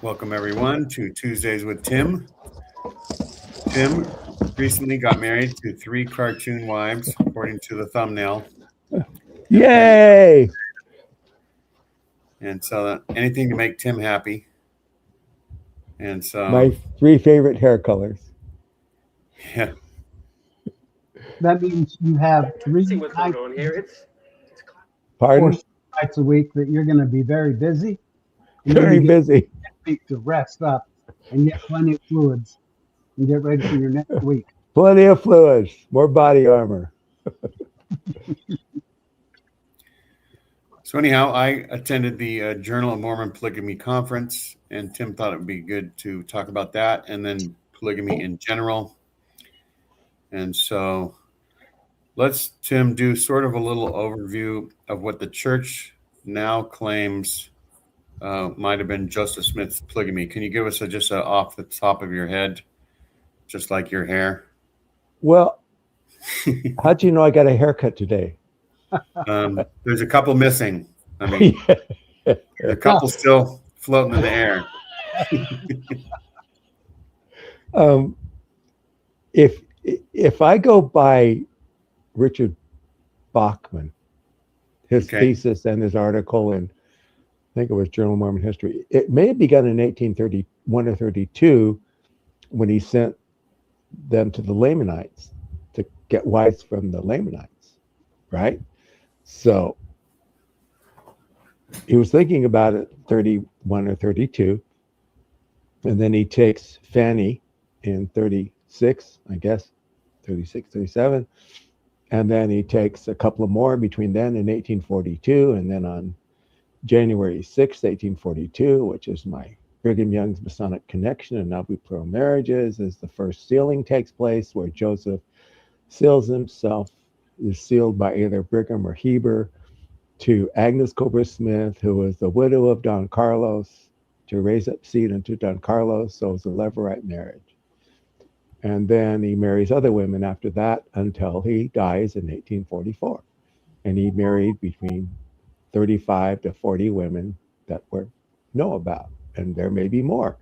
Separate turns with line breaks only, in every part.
Welcome, everyone, to Tuesdays with Tim. Tim recently got married to 3 cartoon wives, according to the thumbnail.
Yay!
And so anything to make Tim happy. And so
My 3 favorite hair colors.
yeah.
That means you have 3
See what's going on here. It's
Pardon?
4 nights a week that you're going to be very busy. And
Very
then you get
busy.
next week to rest up and get plenty of fluids and get ready for your next week.
Plenty of fluids. More body armor.
So anyhow, I attended the Journal of Mormon Polygamy conference, and Tim thought it would be good to talk about that and then polygamy in general. And so let's, Tim, do sort of a little overview of what the church now claims might have been Joseph Smith's polygamy. Can you give us just off the top of your head, just like your hair?
Well, how'd you know I got a haircut today?
There's a couple missing. I mean, a couple still floating in the air.
If I go by Richard Bachman, his thesis and his article, and I think it was Journal of Mormon History, it may have begun in 1831 or 32 when he sent them to the Lamanites to get wives from the Lamanites, right? So he was thinking about it 31 or 32, and then he takes Fanny in 36, I guess, 36, 37, and then he takes a couple of more between then and 1842, and then on January 6, 1842, which is my Brigham Young's Masonic connection and Nauvoo plural marriages, is the first sealing takes place, where Joseph seals himself, is sealed by either Brigham or Heber to Agnes Cobra Smith, who was the widow of Don Carlos, to raise up seed unto Don Carlos. So it was a Levirate marriage. And then he marries other women after that until he dies in 1844. And he married between 35 to 40 women that we know about. And there may be more.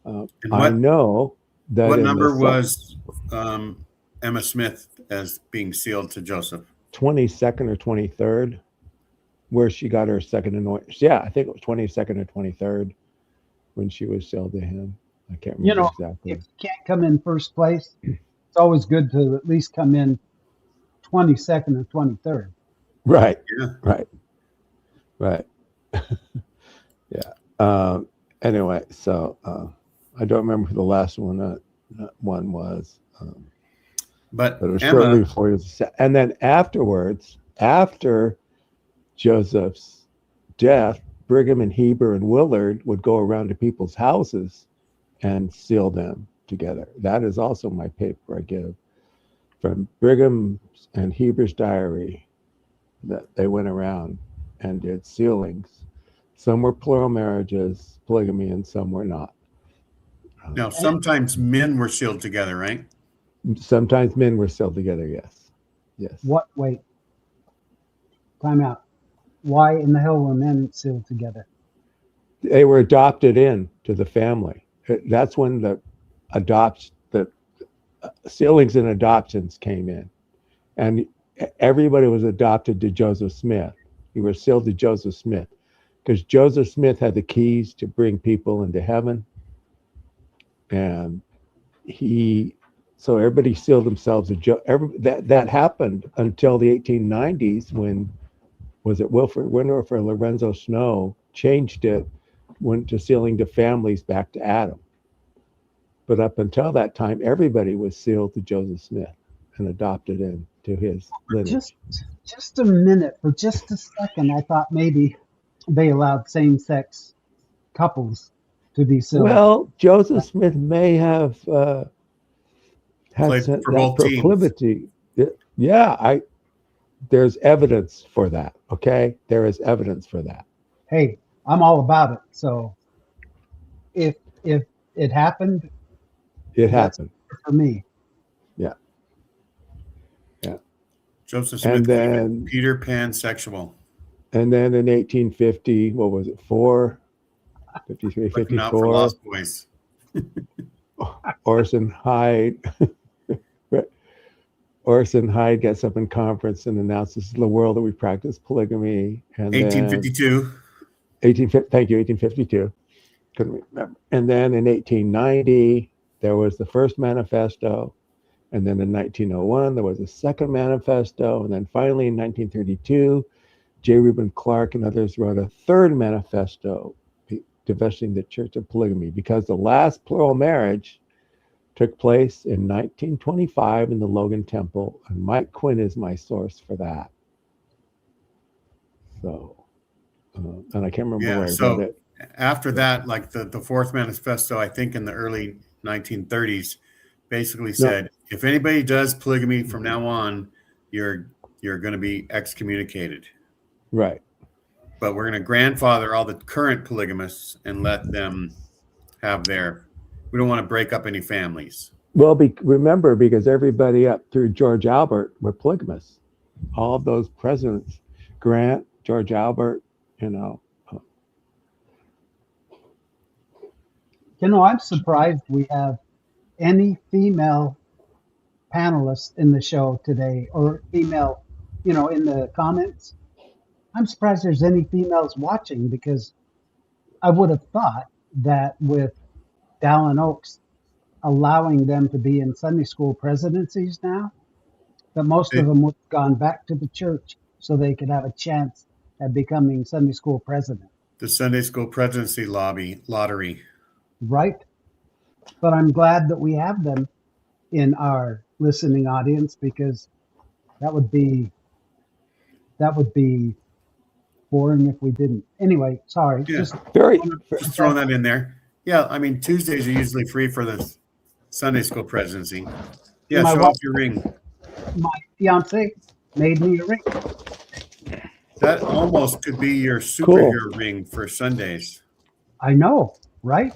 I know that.
What number was Emma Smith as being sealed to Joseph?
22nd or 23rd, where she got her second anointing. Yeah, I think it was 22nd or 23rd when she was sealed to him. I can't remember exactly.
If you can't come in first place, it's always good to at least come in 22nd or 23rd.
Right.
Yeah.
Right. Yeah. Anyway, so I don't remember who the last one was.
But
it was
Emma,
shortly before he was. And then afterwards, after Joseph's death, Brigham and Heber and Willard would go around to people's houses and seal them together. That is also my paper I give from Brigham's and Heber's diary, that they went around and did sealings. Some were plural marriages, polygamy, and some were not.
Now, sometimes men were sealed together, right?
Sometimes men were sealed together, yes. Yes.
What? Wait. Time out. Why in the hell were men sealed together?
They were adopted in to the family. That's when the sealings and adoptions came in. And everybody was adopted to Joseph Smith. You were sealed to Joseph Smith because Joseph Smith had the keys to bring people into heaven. And so everybody sealed themselves. That happened until the 1890s when, was it Wilfred Windorf or Lorenzo Snow changed it, went to sealing the families back to Adam. But up until that time, everybody was sealed to Joseph Smith and adopted into his lineage.
Just a minute, for just a second, I thought maybe they allowed same-sex couples to be sealed.
Well, Joseph Smith may have had that proclivity. Yeah, there's evidence for that. Okay, there is evidence for that.
Hey, I'm all about it. So if it happened,
it happened
for me.
Yeah.
Joseph Smith, and then Peter Pan sexual.
And then in 1850, what was it? 4 53,
Looking out for
54.
Lost Boys.
Orson Hyde. Orson Hyde gets up in conference and announces to the world that we practice polygamy. And
1852.
Thank you, 1852. Couldn't remember. And then in 1890, there was the first manifesto. And then in 1901, there was a second manifesto. And then finally in 1932, J. Reuben Clark and others wrote a third manifesto divesting the church of polygamy, because the last plural marriage took place in 1925 in the Logan Temple, and Mike Quinn is my source for that. So, and I can't remember where I read it.
After that, like the fourth manifesto, I think in the early 1930s, basically said, if anybody does polygamy from now on, you're going to be excommunicated.
Right.
But we're going to grandfather all the current polygamists and let them have their. We don't want to break up any families.
Well, remember, because everybody up through George Albert were polygamists. All of those presidents, Grant, George Albert, you know.
You know, I'm surprised we have any female panelists in the show today, or female, you know, in the comments. I'm surprised there's any females watching, because I would have thought that with Dallin Oaks allowing them to be in Sunday school presidencies now, that most of them would have gone back to the church so they could have a chance at becoming Sunday school president.
The Sunday school presidency lottery. Right.
But I'm glad that we have them in our listening audience, because that would be boring if we didn't. Anyway, sorry.
Yeah.
Just
throwing that in there. Yeah, I mean, Tuesdays are usually free for the Sunday school presidency. Yeah, show off your ring.
My fiance made me a ring.
That almost could be your superhero ring for Sundays.
I know, right?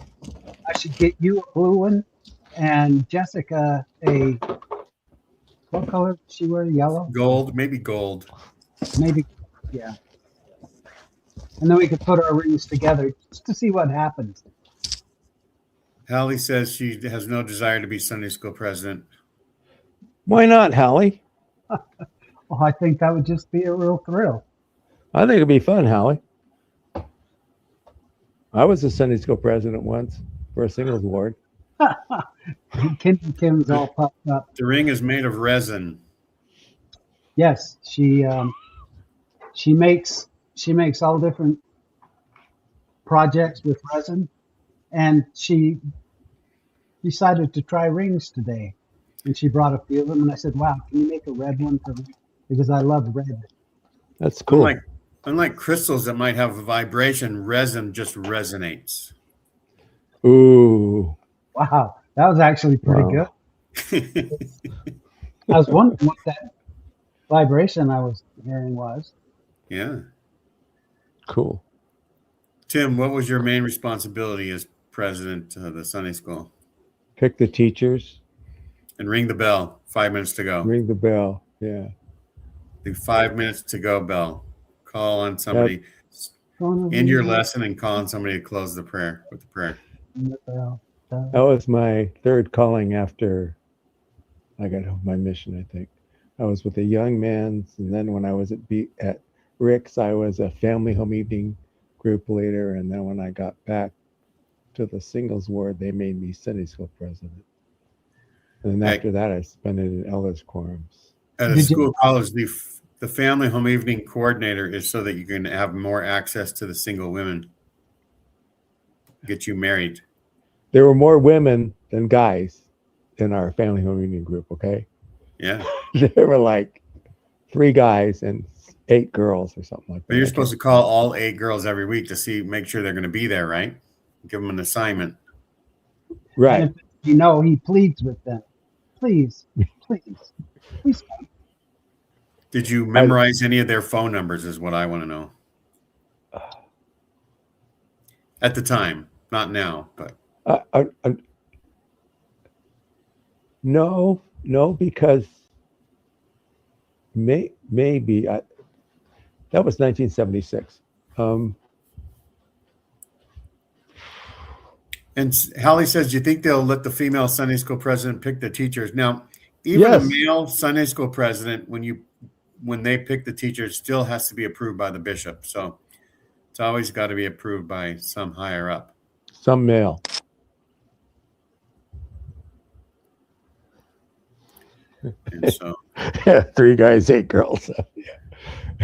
I should get you a blue one and Jessica a, what color does she wear? Yellow?
Gold, maybe gold.
Maybe, yeah. And then we could put our rings together just to see what happens.
Hallie says she has no desire to be Sunday school president.
Why not, Hallie?
Well, I think that would just be a real thrill.
I think it'd be fun, Hallie. I was a Sunday school president once for a singles ward.
Kim's all puffed up.
The ring is made of resin.
Yes, she makes all different projects with resin, and she decided to try rings today, and she brought a few of them, and I said, "Wow, can you make a red one for me? Because I love red."
That's cool.
Unlike crystals that might have a vibration, resin just resonates.
Ooh.
Wow, that was actually pretty good. I was wondering what that vibration I was hearing was.
Yeah.
Cool.
Tim, what was your main responsibility as president of the Sunday school?
Pick the teachers.
And ring the bell. 5 minutes to go.
Ring the bell. Yeah.
The 5 minutes to go bell. Call on somebody. End your lesson and call on somebody to close the prayer with the prayer.
That was my third calling after I got home my mission, I think. I was with the young man's, and then when I was at Rick's, I was a family home evening group leader, and then when I got back to the singles ward, they made me Sunday school president. And then after that, I spent it in elders quorums.
At a school college, the family home evening coordinator is so that you can have more access to the single women. Get you married.
There were more women than guys in our family home evening group, okay?
Yeah.
There were like 3 guys and 8 girls or something like that.
But you're supposed to call all 8 girls every week to make sure they're going to be there, right? Give them an assignment.
Right.
And if, he pleads with them. Please come.
Did you memorize any of their phone numbers is what I want to know. At the time, not now, but.
No, because maybe that was 1976.
And Hallie says, do you think they'll let the female Sunday school president pick the teachers? Now, even
Yes.
a male Sunday school president, when they pick the teachers, still has to be approved by the bishop. So it's always got to be approved by some higher up.
Some male.
And so,
3 guys, 8 girls.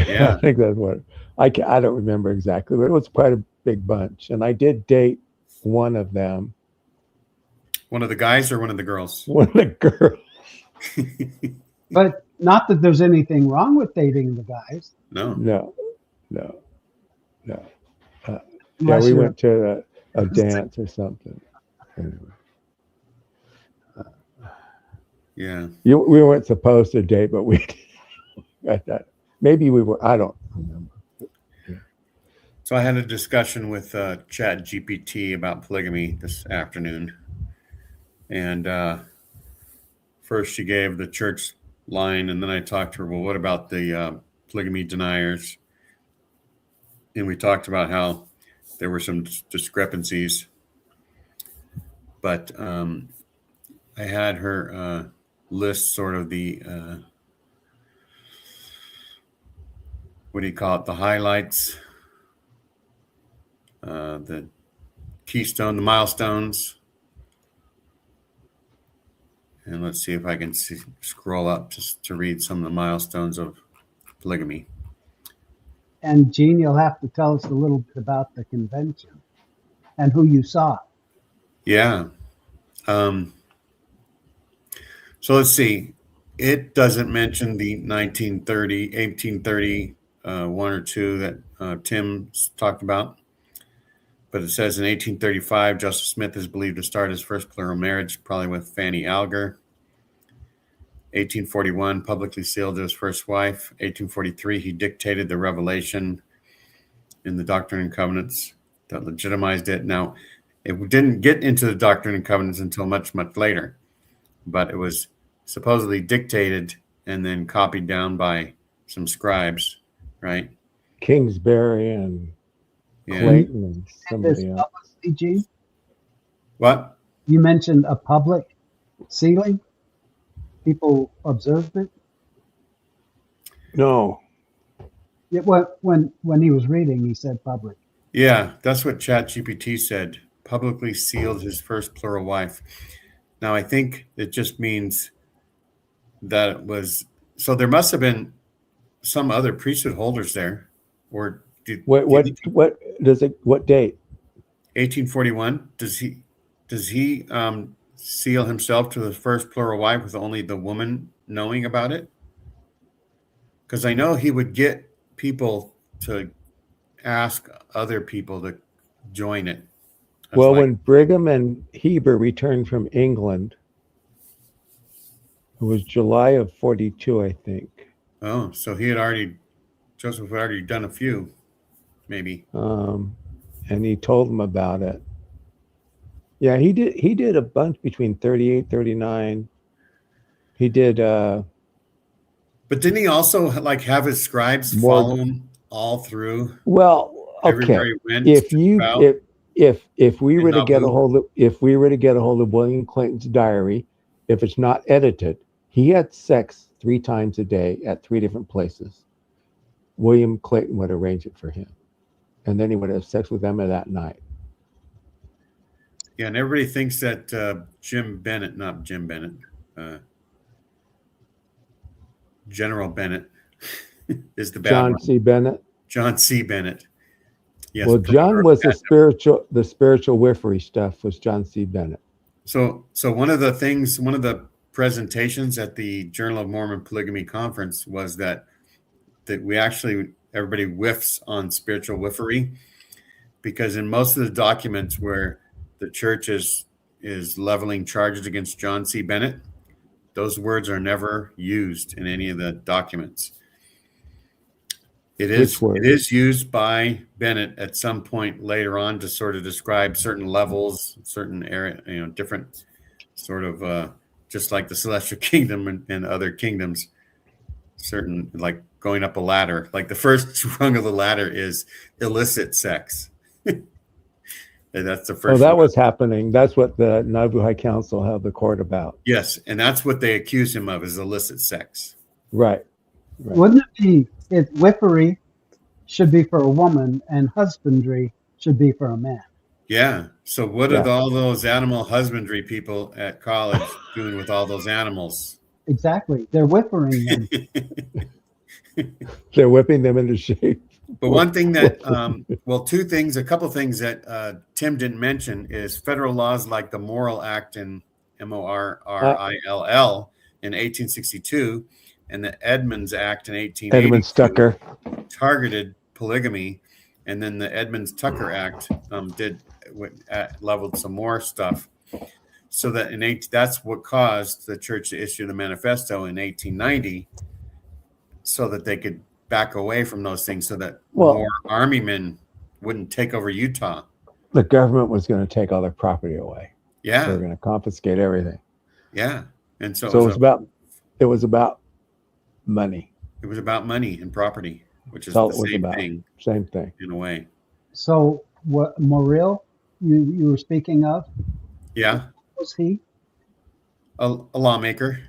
yeah.
I think that's what I don't remember exactly, but it was quite a big bunch. And I did date one of them.
One of the guys or one of the girls?
One of the girls.
But not that there's anything wrong with dating the guys.
No.
No. Yeah,
Unless
we
you're-
went to a dance or something. Anyway.
Yeah.
We weren't supposed to date, but we got that. Maybe we were. I don't remember.
So I had a discussion with Chat GPT about polygamy this afternoon. And first she gave the church line, and then I talked to her, well, what about the polygamy deniers? And we talked about how there were some discrepancies. But I had her list sort of the, what do you call it, the highlights, the keystone, the milestones. And let's see if I can scroll up just to read some of the milestones of polygamy.
And Gene, you'll have to tell us a little bit about the convention and who you saw.
Yeah. So let's see. It doesn't mention the 1830, 1 or 2 that Tim talked about. But it says in 1835, Joseph Smith is believed to start his first plural marriage, probably with Fanny Alger. 1841, publicly sealed to his first wife. 1843, he dictated the revelation in the Doctrine and Covenants that legitimized it. Now, it didn't get into the Doctrine and Covenants until much, much later, but it was supposedly dictated and then copied down by some scribes, right?
Kingsbury and Clayton and somebody else.
Publicly, Gene?
What?
You mentioned a public sealing. People observed it.
No.
When he was reading, he said public.
Yeah, that's what ChatGPT said. Publicly sealed his first plural wife. Now, I think it just means that it was, so there must have been some other priesthood holders there, or
What date?
1841. Does he seal himself to the first plural wife with only the woman knowing about it? Because I know he would get people to ask other people to join it.
Well, when Brigham and Heber returned from England, it was July of 42, I think.
Oh, so Joseph had already done a few, maybe.
And he told them about it. Yeah, he did a bunch between 38, 39. He did.
But didn't he also have his scribes follow him all through?
Well, okay. If we were to get a hold of William Clayton's diary, if it's not edited, he had sex 3 times a day at 3 different places. William Clayton would arrange it for him, and then he would have sex with them that night.
Yeah, and everybody thinks that General Bennett is the bad
John
one.
C. Bennett.
John C. Bennett. Yes.
Well, John was the spiritual wiffery stuff was John C. Bennett.
So one of the presentations at the Journal of Mormon Polygamy conference was that everybody whiffs on spiritual wiffery, because in most of the documents where the church is leveling charges against John C. Bennett, those words are never used in any of the documents. It is used by Bennett at some point later on to sort of describe certain levels, certain area, different sort of just like the celestial kingdom and other kingdoms, certain, like going up a ladder. Like the first rung of the ladder is illicit sex. And that's the
Oh,
first.
that was happening. That's what the Nauvoo High Council held the court about.
Yes, and that's what they accuse him of, is illicit sex.
Right. Right.
Wouldn't it be if whippery should be for a woman and husbandry should be for a man?
Yeah. So what
Yeah.
are all those animal husbandry people at college doing with all those animals?
Exactly. They're whippering them.
They're whipping them into shape.
But one thing that, a couple things that Tim didn't mention is federal laws like the Morrill Act in Morrill in 1862 and the Edmunds Act in 1882
Edmund Tucker.
targeted polygamy, and then the Edmunds-Tucker Act leveled some more stuff. So that that's what caused the church to issue the manifesto in 1890, so that they could back away from those things, so that more army men wouldn't take over Utah.
The government was going to take all their property away.
Yeah,
they were going to confiscate everything.
Yeah, and so
it was about money.
It was about money and property, which is the same thing.
Same thing
in a way.
So what Morrill you were speaking of?
Yeah.
Was he
a lawmaker?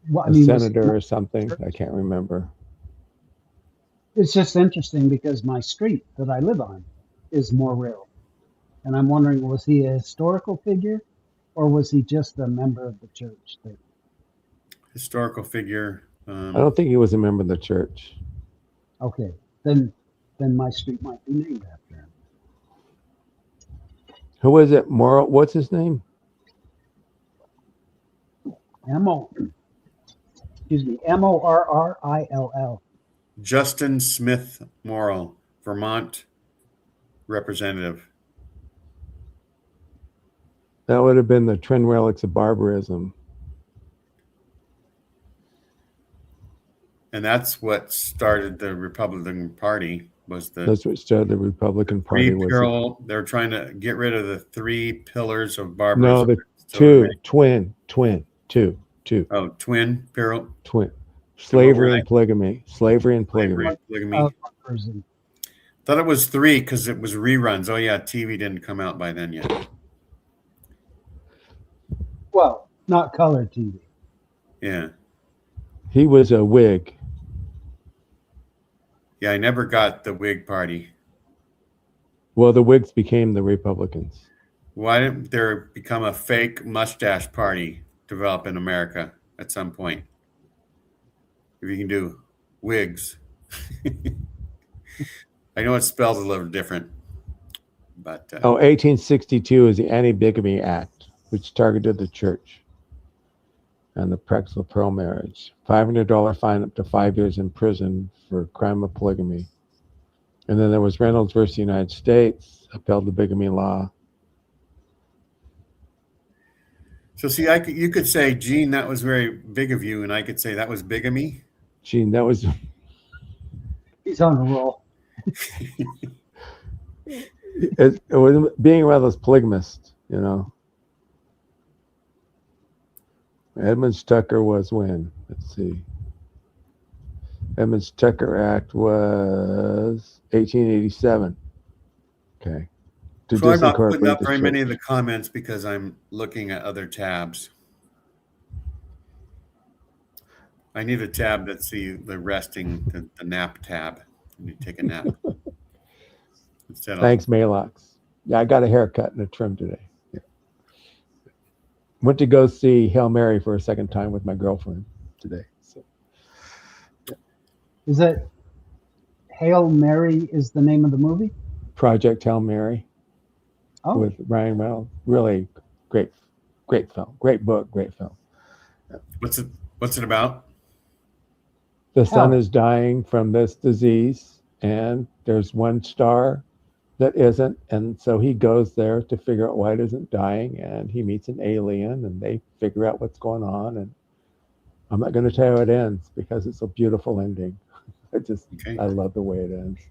Well,
a senator or something? I can't remember.
It's just interesting because my street that I live on is Morrill, and I'm wondering, was he a historical figure, or was he just a member of the church?
Historical figure.
I don't think he was a member of the church.
Okay, then my street might be named after him.
Who was it? Morrill? What's his name?
Morrill.
Justin Smith Morrill, Vermont representative.
That would have been the twin relics of barbarism.
And that's what started the Republican Party.
That's what started the Republican Party.
They're trying to get rid of the 3 pillars of barbarism.
No, the two.
Oh, twin.
Slavery and polygamy. Slavery and polygamy.
Thought it was 3 because it was reruns. Oh yeah, TV didn't come out by then yet.
Well, not color TV.
Yeah.
He was a Whig.
Yeah, I never got the Whig Party.
Well, the Whigs became the Republicans.
Why didn't there become a fake mustache party develop in America at some point? If you can do Whigs. I know it's spelled a little different, but
1862 is the Anti-Bigamy Act, which targeted the church and the practice of pearl marriage. $500 fine up to 5 years in prison for crime of polygamy. And then there was Reynolds versus United States, upheld the bigamy law.
So see, you could say, Gene, that was very big of you, and I could say that was bigamy.
Gene, that was.
He's on a roll.
It was being around those polygamists, you know. Edmunds Tucker was when? Let's see. Edmunds Tucker Act was 1887. Okay.
So I'm not putting up very many of the comments because I'm looking at other tabs. I need a tab that's the resting, the nap tab. You take a nap.
Thanks, Malox. Yeah, I got a haircut and a trim today. Yeah. Went to go see Hail Mary for a second time with my girlfriend today. So.
Yeah. Is it Hail Mary is the name of the movie?
Project Hail Mary.
Oh.
With Ryan Reynolds. Really great film. Great book, great film.
Yeah. What's it about?
The sun is dying from this disease, and there's one star that isn't, and so he goes there to figure out why it isn't dying, and he meets an alien, and they figure out what's going on, and I'm not going to tell you how it ends because it's a beautiful ending. I love the way it ends.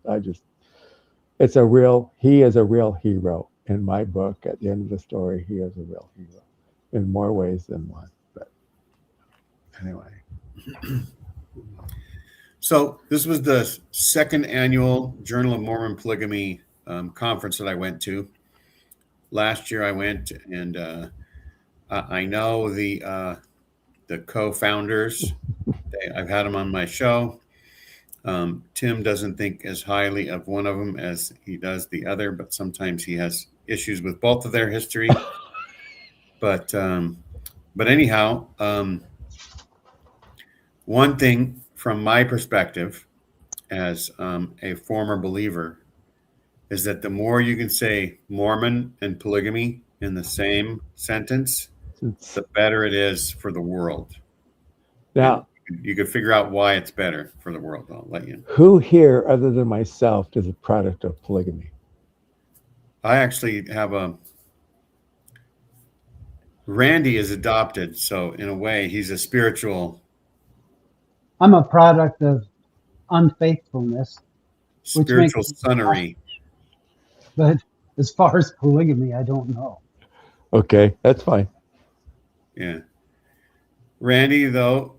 He is a real hero in my book. At the end of the story, he is a real hero in more ways than one. But anyway.
So this was the second annual Journal of Mormon Polygamy conference that I went to. Last year I went, and I know the co-founders. I've had them on my show. Tim doesn't think as highly of one of them as he does the other, but sometimes he has issues with both of their history. But anyhow, one thing from my perspective as a former believer is that the more you can say Mormon and polygamy in the same sentence, the better it is for the world.
Now,
you could figure out why it's better for the world. I'll let you.
Who here, other than myself, is a product of polygamy?
I actually have Randy is adopted, so in a way, he's a spiritual.
I'm a product of unfaithfulness,
spiritual sonnery.
But as far as polygamy, I don't know.
Okay, that's fine.
Yeah. Randy, though,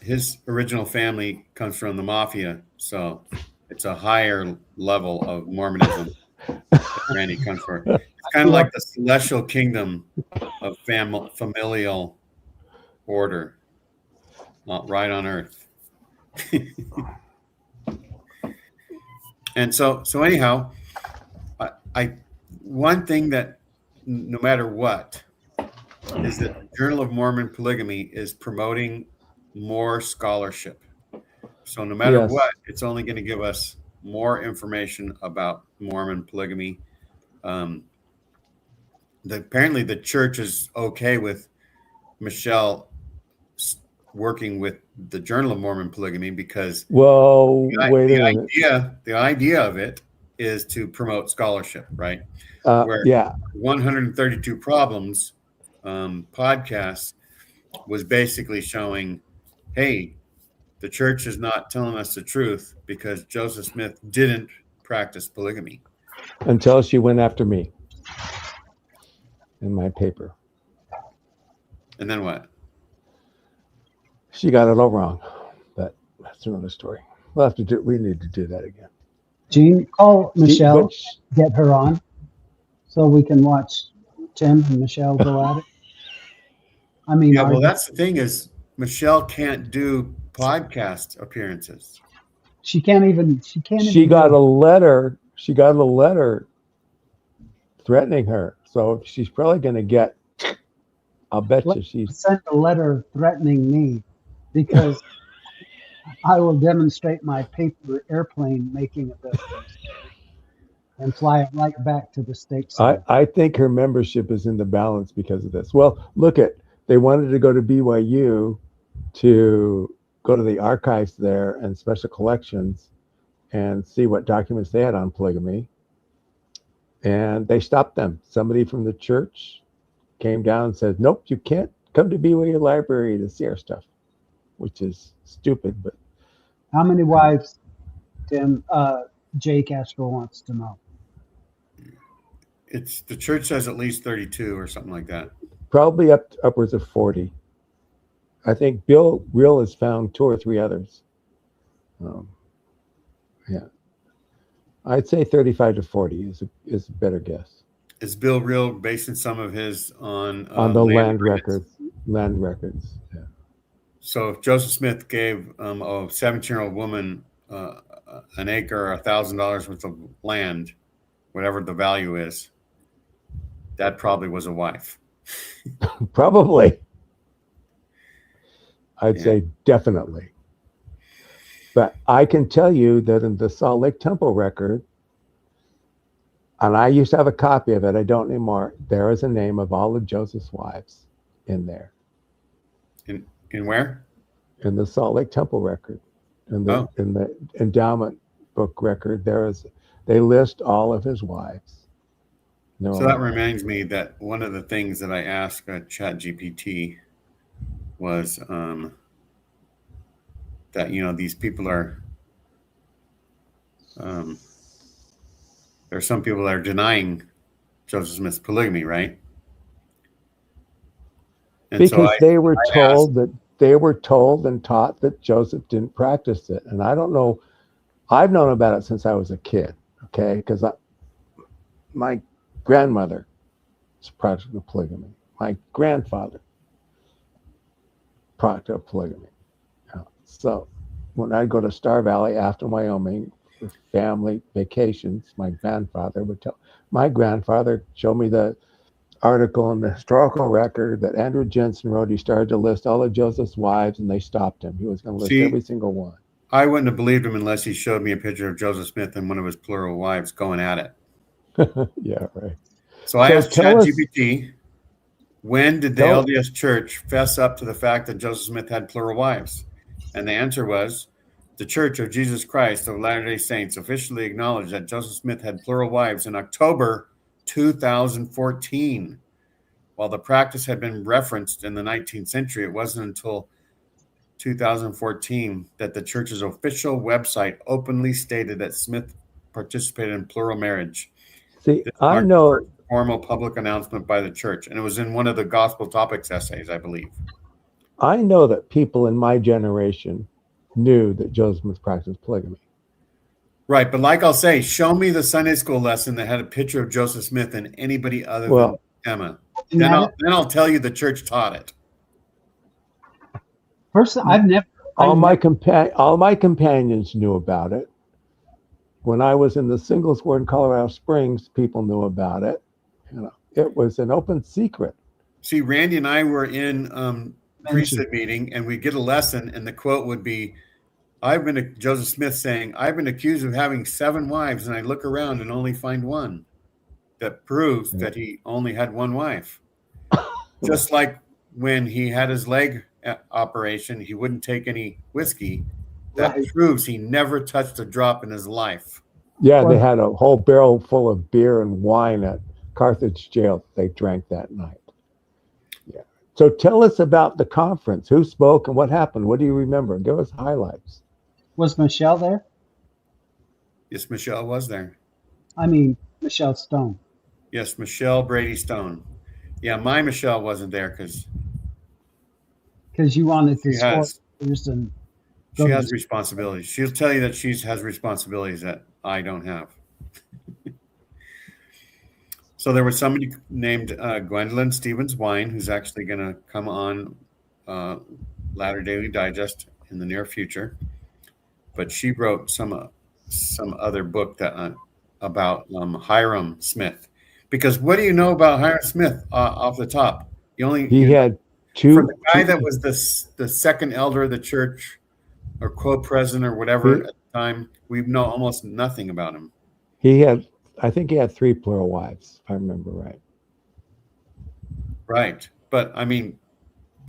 his original family comes from the mafia, so it's a higher level of Mormonism that Randy comes from. It's kind of like the celestial kingdom of familial order, right on earth. And so anyhow, I one thing that no matter what is that the Journal of Mormon Polygamy is promoting more scholarship. So no matter what, it's only going to give us more information about Mormon polygamy. Apparently the church is okay with Michelle working with the Journal of Mormon Polygamy because the idea of it is to promote scholarship, right? Where 132 Problems podcast was basically showing, hey, the church is not telling us the truth because Joseph Smith didn't practice polygamy.
Until she went after me in my paper.
And then what?
She got it all wrong, but that's another story. We need to do that again.
Gene, call Michelle, get her on, so we can watch Tim and Michelle go at it. I mean,
yeah, well, that's the thing is Michelle can't do podcast appearances.
She can't even.
She got a letter. She got a letter threatening her, so she's probably going to get. I'll bet you she's
sent a letter threatening me because I will demonstrate my paper airplane making a difference and fly it right back to the States.
I think her membership is in the balance because of this. Well, they wanted to go to BYU to go to the archives there and special collections and see what documents they had on polygamy. And they stopped them. Somebody from the church came down and said, nope, you can't come to BYU library to see our stuff, which is stupid. But
how many wives, Tim? Jay Castro wants to know.
The church says at least 32 or something like that.
Probably upwards of 40. I think Bill Real has found 2 or 3 others. Yeah, I'd say 35 to 40 is a better guess.
Is Bill Real basing some of his on
the land records? Land records. Yeah.
So if Joseph Smith gave a 17-year-old woman an acre or $1,000 worth of land, whatever the value is, that probably was a wife.
Probably. I'd say definitely. But I can tell you that in the Salt Lake Temple record, and I used to have a copy of it, I don't anymore, there is a name of all of Joseph's wives in there.
In where?
In the Salt Lake Temple record. In the endowment book record, they list all of his wives.
No. So that reminds me that one of the things that I asked ChatGPT was that, these people are, there's some people that are denying Joseph Smith's polygamy, right?
And because they were told and taught that Joseph didn't practice it. And I don't know, I've known about it since I was a kid, okay? Because my grandmother is practicing polygamy. My grandfather practiced polygamy. So when I go to Star Valley after Wyoming for family vacations, my grandfather would tell. My grandfather showed me the article in the historical record that Andrew Jensen wrote. He started to list all of Joseph's wives, and they stopped him. He was going to list every single one.
I wouldn't have believed him unless he showed me a picture of Joseph Smith and one of his plural wives going at it.
Yeah, right.
So I asked ChatGPT, when did the LDS Church fess up to the fact that Joseph Smith had plural wives? And the answer was, the Church of Jesus Christ of Latter-day Saints officially acknowledged that Joseph Smith had plural wives in October 2014. While the practice had been referenced in the 19th century, it wasn't until 2014 that the church's official website openly stated that Smith participated in plural marriage.
See, I know
formal public announcement by the church, and it was in one of the Gospel Topics essays, I believe.
I know that people in my generation knew that Joseph Smith practiced polygamy.
Right, but like I'll say, show me the Sunday school lesson that had a picture of Joseph Smith and anybody other than Emma. Then I'll tell you the church taught it.
First, I've never.
All my companions knew about it. When I was in the singles ward in Colorado Springs, people knew about it. It was an open secret.
See, Randy and I were in priesthood meeting, and we get a lesson, and the quote would be, Joseph Smith saying, I've been accused of having 7 wives, and I look around and only find one. That proves that he only had one wife. Just like when he had his leg operation, he wouldn't take any whiskey. That proves he never touched a drop in his life.
Yeah, they had a whole barrel full of beer and wine at Carthage jail they drank that night. Yeah. So tell us about the conference. Who spoke and what happened? What do you remember? Give us highlights.
Was Michelle there?
Yes, Michelle was there.
I mean, Michelle Stone.
Yes, Michelle Brady Stone. Yeah, my Michelle wasn't there because
you wanted to score and
she has responsibilities. She'll tell you that she has responsibilities that I don't have. So there was somebody named Gwendolyn Stevens-Wine who's actually going to come on Latter Daily Digest in the near future. But she wrote some other book that about Hiram Smith. Because what do you know about Hiram Smith off the top?
He had two.
For the guy that was the second elder of the church, or co-president or whatever at the time, we know almost nothing about him.
I think he had 3 plural wives, if I remember right.
Right. But I mean,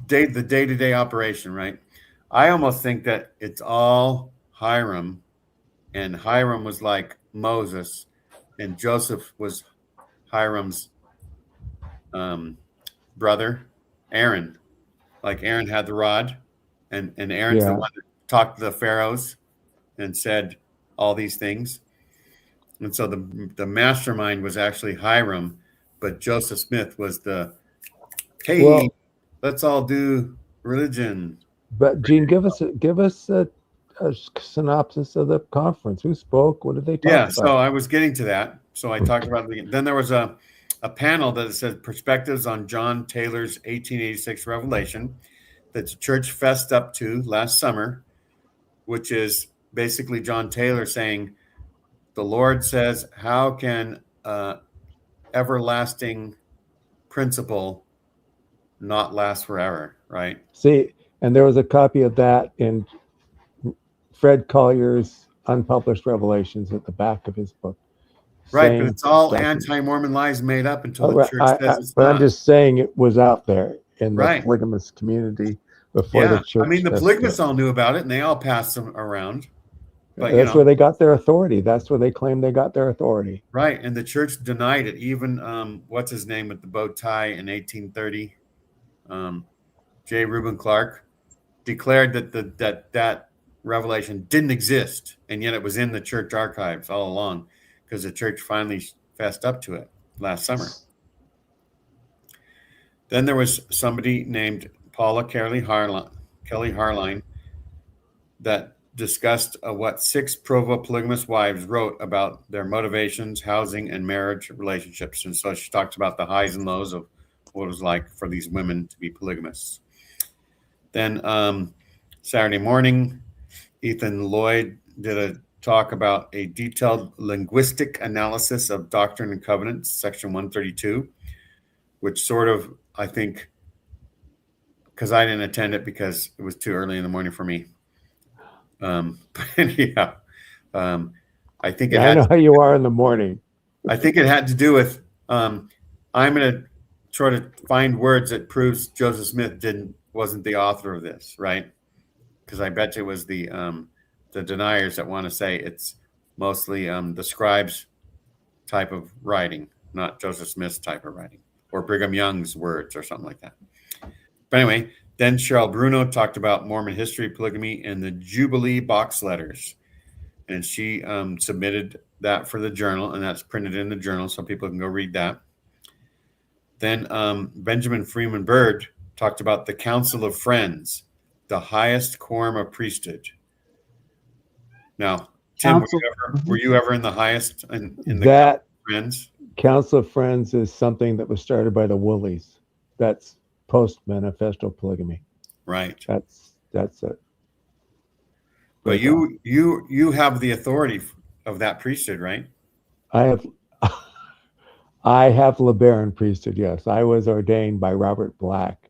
the day-to-day operation, right? I almost think that it's all Hiram, and Hiram was like Moses, and Joseph was Hiram's brother, Aaron. Like Aaron had the rod, and Aaron's the one that talked to the pharaohs and said all these things. And so the mastermind was actually Hiram, but Joseph Smith was let's all do religion.
But Gene, give us a synopsis of the conference. Who spoke? What did they talk about?
Yeah, so I was getting to that. So I talked about then there was a panel that said perspectives on John Taylor's 1886 revelation that the church fessed up to last summer, which is basically John Taylor saying, the Lord says, how can everlasting principle not last forever, right?
See, and there was a copy of that in Fred Collier's unpublished revelations at the back of his book.
Right, but it's all anti-Mormon lies made up until the church says it's
but
not.
I'm just saying it was out there in the polygamous community before the church.
I mean, the polygamists all knew about it, and they all passed them around. But
that's where they got their authority. That's where they claimed they got their authority.
Right, and the church denied it. Even what's his name with the bow tie in 1830, J. Reuben Clark, declared that that revelation didn't exist, and yet it was in the church archives all along, because the church finally fessed up to it last summer. Then there was somebody named Paula Kelly Harline that discussed what 6 proto-polygamous wives wrote about their motivations, housing, and marriage relationships. And so she talked about the highs and lows of what it was like for these women to be polygamists. Then Saturday morning, Ethan Lloyd did a talk about a detailed linguistic analysis of Doctrine and Covenants, section 132, which sort of, I think, because I didn't attend it because it was too early in the morning for me. But anyhow, I think it
I
had.
know how you are in the morning.
I think it had to do with. I'm going to try to find words that proves Joseph Smith wasn't the author of this, right? Because I bet you it was the deniers that want to say it's mostly the scribes type of writing, not Joseph Smith's type of writing, or Brigham Young's words or something like that. But anyway, then Cheryl Bruno talked about Mormon history, polygamy, and the Jubilee box letters. And she submitted that for the journal, and that's printed in the journal so people can go read that. Then Benjamin Freeman Byrd talked about the Council of Friends, the highest quorum of priesthood. Now, Tim, were you ever in the highest in the Council of Friends?
Council of Friends is something that was started by the Woolies. That's post-manifesto polygamy.
Right.
That's it.
But you have the authority of that priesthood, right?
I have LeBaron priesthood. Yes, I was ordained by Robert Black.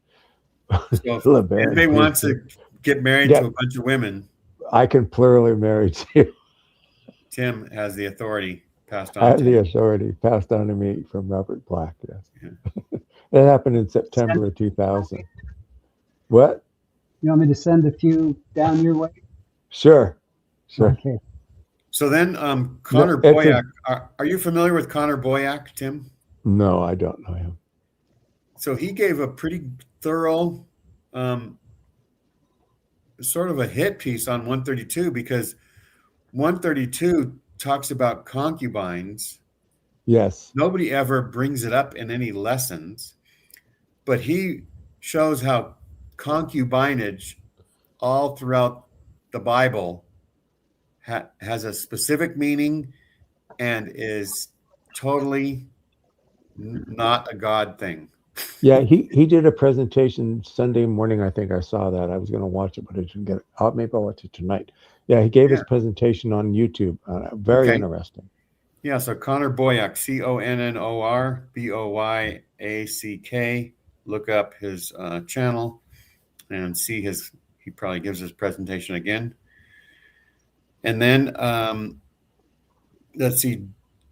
So if anybody wants to get married to a bunch of women,
I can plurally marry too.
Tim has the authority passed on.
I have the authority passed on to me from Robert Black. Yes, yeah. It happened in September of 2000. What?
You want me to send a few down your way?
Sure.
Okay.
So then, Connor Boyack, are you familiar with Connor Boyack, Tim?
No, I don't know him.
So he gave a pretty thorough, sort of a hit piece on 132, because 132 talks about concubines.
Yes.
Nobody ever brings it up in any lessons, but he shows how concubinage all throughout the Bible has a specific meaning and is totally not a God thing.
Yeah, he did a presentation Sunday morning. I think I saw that. I was going to watch it, but I didn't get it. Maybe I'll watch it tonight. Yeah, he gave his presentation on YouTube. Very interesting.
Yeah, so Connor Boyack, Connor Boyack. Look up his channel and see he probably gives his presentation again. And then let's see,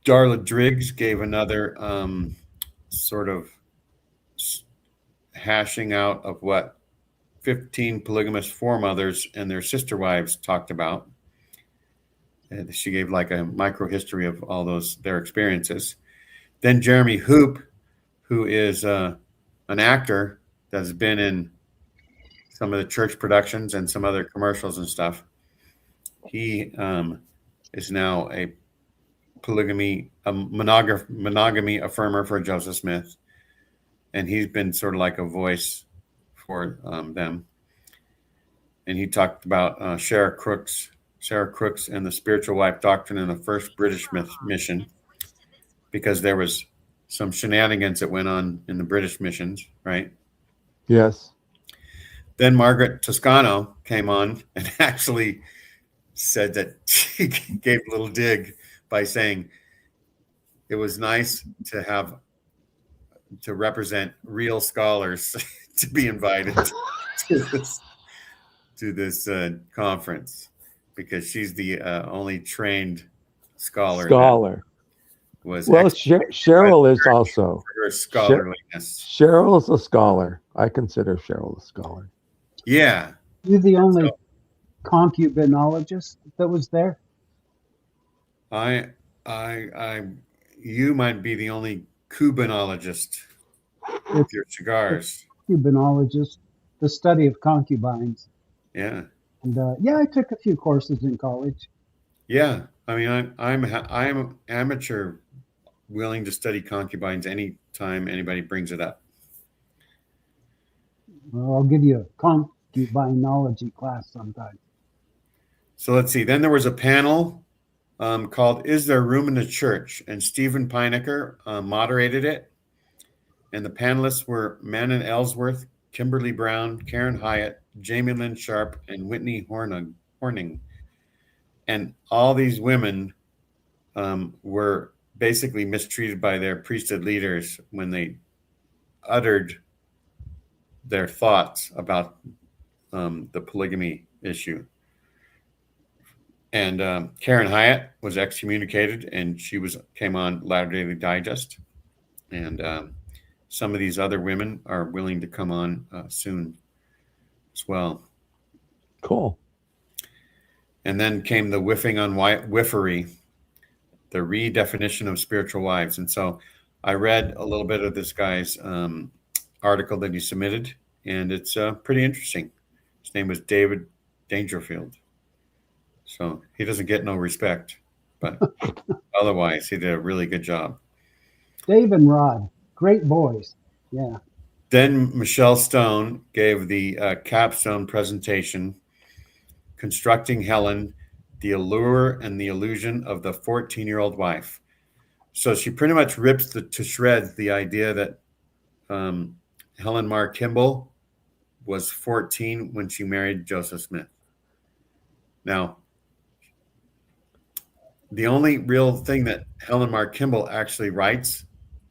Darla Driggs gave another sort of hashing out of what 15 polygamous foremothers and their sister wives talked about. And she gave like a micro history of all their experiences. Then Jeremy Hoop, who is an actor that's been in some of the church productions and some other commercials and stuff. He is now a monogamy affirmer for Joseph Smith. And he's been sort of like a voice for them. And he talked about Sarah Crooks and the spiritual wife doctrine in the first British mission, because there was some shenanigans that went on in the British missions, right?
Yes.
Then Margaret Toscano came on and actually said that she gave a little dig by saying it was nice to represent real scholars to be invited to this conference, because she's the only trained scholar.
Cheryl is also
her scholarliness.
Cheryl is a scholar. I consider Cheryl a scholar.
Yeah,
you're the only concubinologist that was there.
You might be the only Cubanologist with your cigars.
Cubanologist, the study of concubines.
Yeah.
And I took a few courses in college.
Yeah, I mean, I'm amateur, willing to study concubines anytime anybody brings it up.
Well, I'll give you a concubinology class sometime.
So let's see. Then there was a panel called "Is There Room in the Church?" and Stephen Pinecker moderated it. And the panelists were Manon Ellsworth, Kimberly Brown, Karen Hyatt, Jamie Lynn Sharp, and Whitney Horning. And all these women were basically mistreated by their priesthood leaders when they uttered their thoughts about the polygamy issue. And Karen Hyatt was excommunicated, and she came on Latter-day Digest. And some of these other women are willing to come on soon as well.
Cool.
And then came the whiffing on whiffery, the redefinition of spiritual wives. And so I read a little bit of this guy's article that he submitted, and it's pretty interesting. His name was David Dangerfield. So he doesn't get no respect, but otherwise he did a really good job.
Dave and Rod, great boys. Yeah.
Then Michelle Stone gave the capstone presentation, Constructing Helen, the Allure and the Illusion of the 14-Year-Old Wife. So she pretty much rips to shreds the idea that Helen Mar Kimball was 14 when she married Joseph Smith. Now, the only real thing that Helen Mar Kimball actually writes,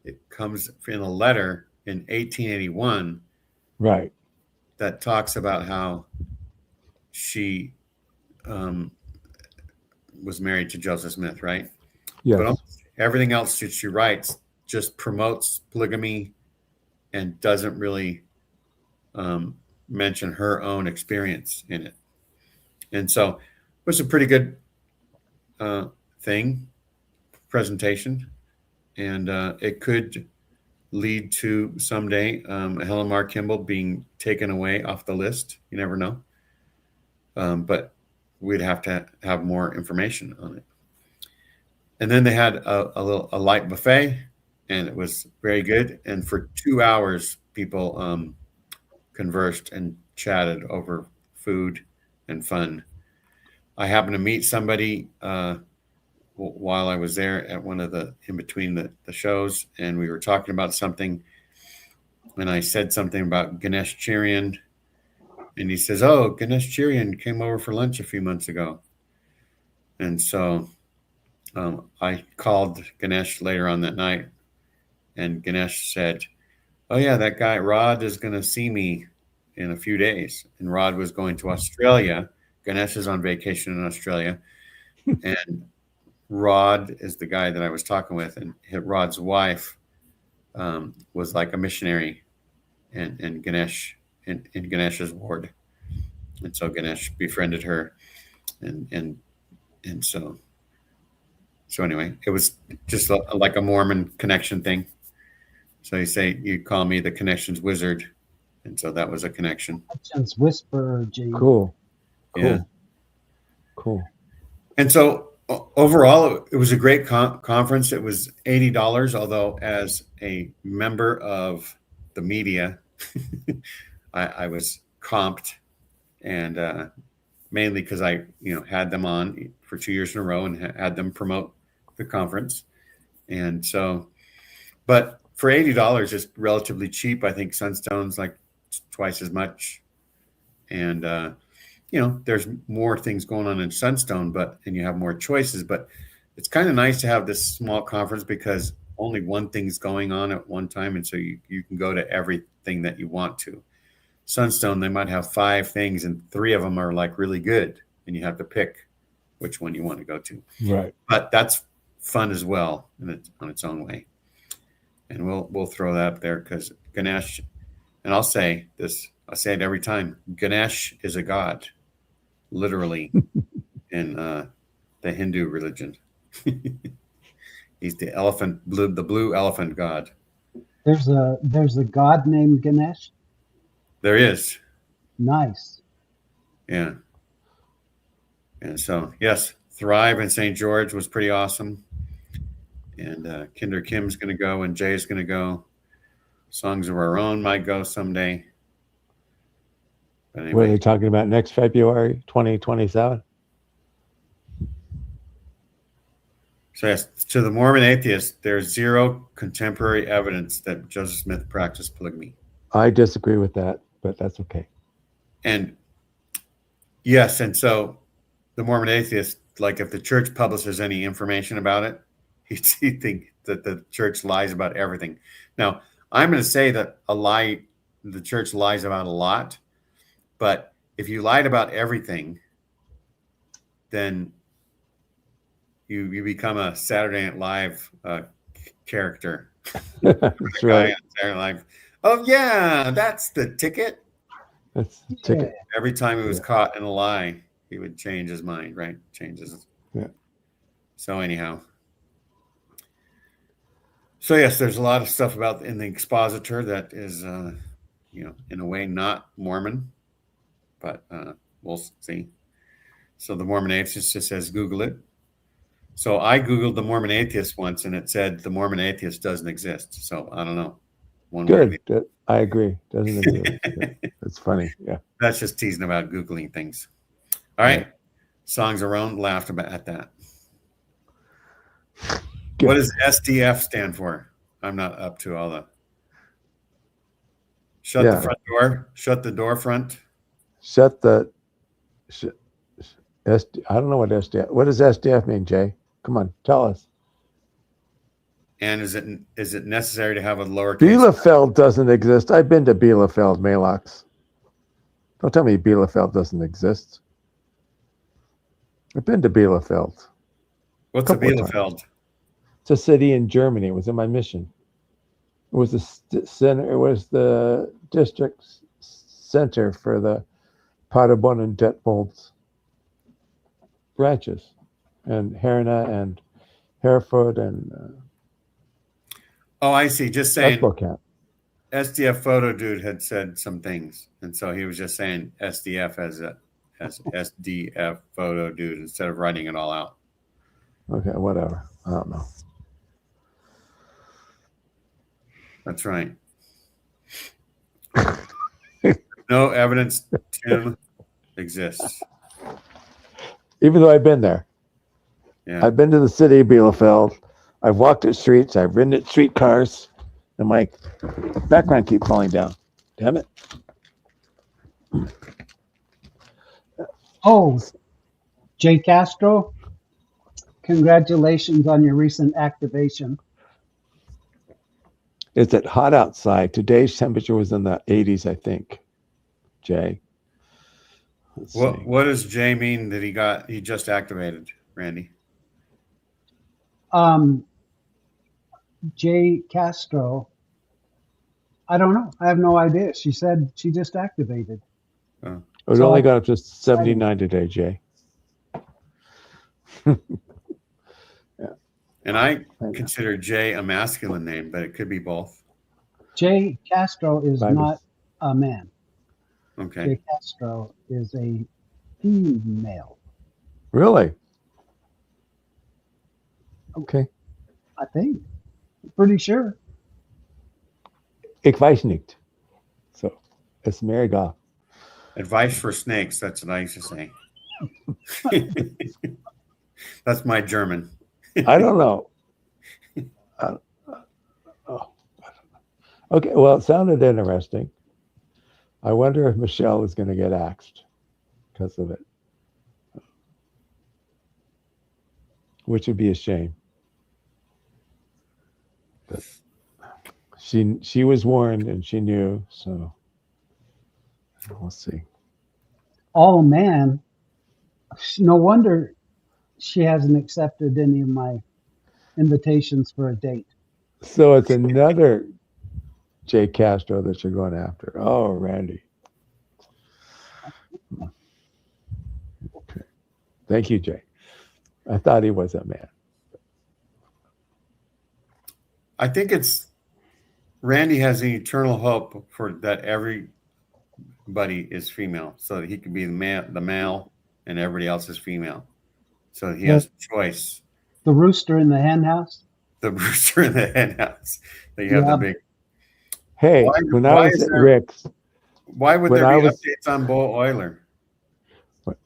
it comes in a letter in 1881,
right,
that talks about how she was married to Joseph Smith, right?
yes,
But everything else that she writes just promotes polygamy and doesn't really mention her own experience in it. And so it was a pretty good presentation, and it could lead to someday Helen Mar Kimball being taken away off the list. You never know. But we'd have to have more information on it. And then they had a light buffet, and it was very good. And for 2 hours, people conversed and chatted over food and fun. I happened to meet somebody while I was there at one of in between the shows, and we were talking about something, and I said something about Ganesh Chirian, and he says, "Oh, Ganesh Chirian came over for lunch a few months ago." And so I called Ganesh later on that night, and Ganesh said, "Oh yeah, that guy Rod is going to see me in a few days." And Rod was going to Australia. Ganesh is on vacation in Australia, and Rod is the guy that I was talking with, and Rod's wife was like a missionary, and Ganesh in Ganesh's ward, and so Ganesh befriended her, and so anyway, it was just like a Mormon connection thing. So you call me the connections wizard, and so that was a connection.
Connections whisperer, Gene.
cool,
Yeah.
cool.
And so overall, it was a great conference. It was $80, although as a member of the media, I was comped, and mainly because I had them on for 2 years in a row and had them promote the conference. And so, but for $80, it's relatively cheap. I think Sunstone's like twice as much. And there's more things going on in Sunstone, and you have more choices, but it's kind of nice to have this small conference because only one thing's going on at one time. And so you can go to everything that you want to. Sunstone, they might have 5 things and 3 of them are like really good, and you have to pick which one you want to go to.
Right.
But that's fun as well on its own way. And we'll throw that up there because Ganesh, and I'll say it every time, Ganesh is a god, literally, in the Hindu religion. He's the blue elephant god.
There's a god named Ganesh.
There is.
Nice.
Yeah. And so, yes, Thrive in St. George was pretty awesome. And Kinder Kim's going to go, and Jay's going to go. Songs of Our Own might go someday. But
What are
anyway,
they talking about next February 2027?
So yes, to the Mormon atheist, there's zero contemporary evidence that Joseph Smith practiced polygamy.
I disagree with that, but that's okay.
And yes, and so the Mormon atheist, like if the church publishes any information about it, he'd think that the church lies about everything. Now, I'm going to say that the church lies about a lot, but if you lied about everything, then you become a Saturday Night Live character.
That's right.
Saturday Night Live. Oh yeah, that's the ticket.
That's the ticket.
Every time he was caught in a lie, he would change his mind, right? Changes.
Yeah.
So anyhow. So yes, there's a lot of stuff about in the expositor that is, in a way not Mormon, but we'll see. So the Mormon atheist just says Google it. So I Googled the Mormon atheist once, and it said the Mormon atheist doesn't exist. So I don't know.
Good. I agree. Doesn't exist. That's funny. Yeah.
That's just teasing about Googling things. All right. Songs around laughed at that. Good. What does SDF stand for? I'm not up to all the. Shut the front door. Shut the door front.
I don't know what SDF. What does SDF mean, Jay? Come on, tell us.
And is it necessary to have a lowercase?
Bielefeld doesn't exist. I've been to Bielefeld, Malox. Don't tell me Bielefeld doesn't exist. I've been to Bielefeld.
What's a Bielefeld?
It's a city in Germany. It was in my mission. It was the center. It was the district center for the Paderborn and Detmold branches, and Herne and Hereford and.
Oh, I see. Just saying.
SDF
photo dude had said some things, and so he was just saying SDF as SDF photo dude instead of writing it all out.
Okay, whatever. I don't know.
That's right. No evidence Tim exists.
Even though I've been there. Yeah. I've been to the city of Bielefeld. I've walked the streets. I've ridden at streetcars. And my background keeps falling down. Damn it.
Oh, Jay Castro, congratulations on your recent activation.
Is it hot outside? Today's temperature was in the 80s, I think. Jay.
What does Jay mean that he just activated, Randy?
Jay Castro, I don't know. I have no idea. She said she just activated.
Oh. It only got up to 79 today, Jay.
Yeah. And I consider Jay a masculine name, but it could be both.
Jay Castro is not a man.
Okay.
Jay Castro is a female.
Really? Okay.
I think. Pretty sure.
Ich weiß nicht. So, it's Mary Goff.
Advice for snakes. That's what I used to say. That's my German.
I don't know. Okay, well, it sounded interesting. I wonder if Michelle is going to get axed because of it, which would be a shame. But she was warned and she knew, so we'll see.
Oh man, no wonder she hasn't accepted any of my invitations for a date.
So it's another Jay Castro that you're going after. Oh, Randy. Okay. Thank you, Jay. I thought he was a man.
I think Randy has an eternal hope for that everybody is female, so that he could be the male, and everybody else is female. So he has a choice.
The rooster in the hen house.
The rooster in the hen house. You have the big.
Hey, when I was at Rick's.
Why would there be updates on Bo Euler?
What?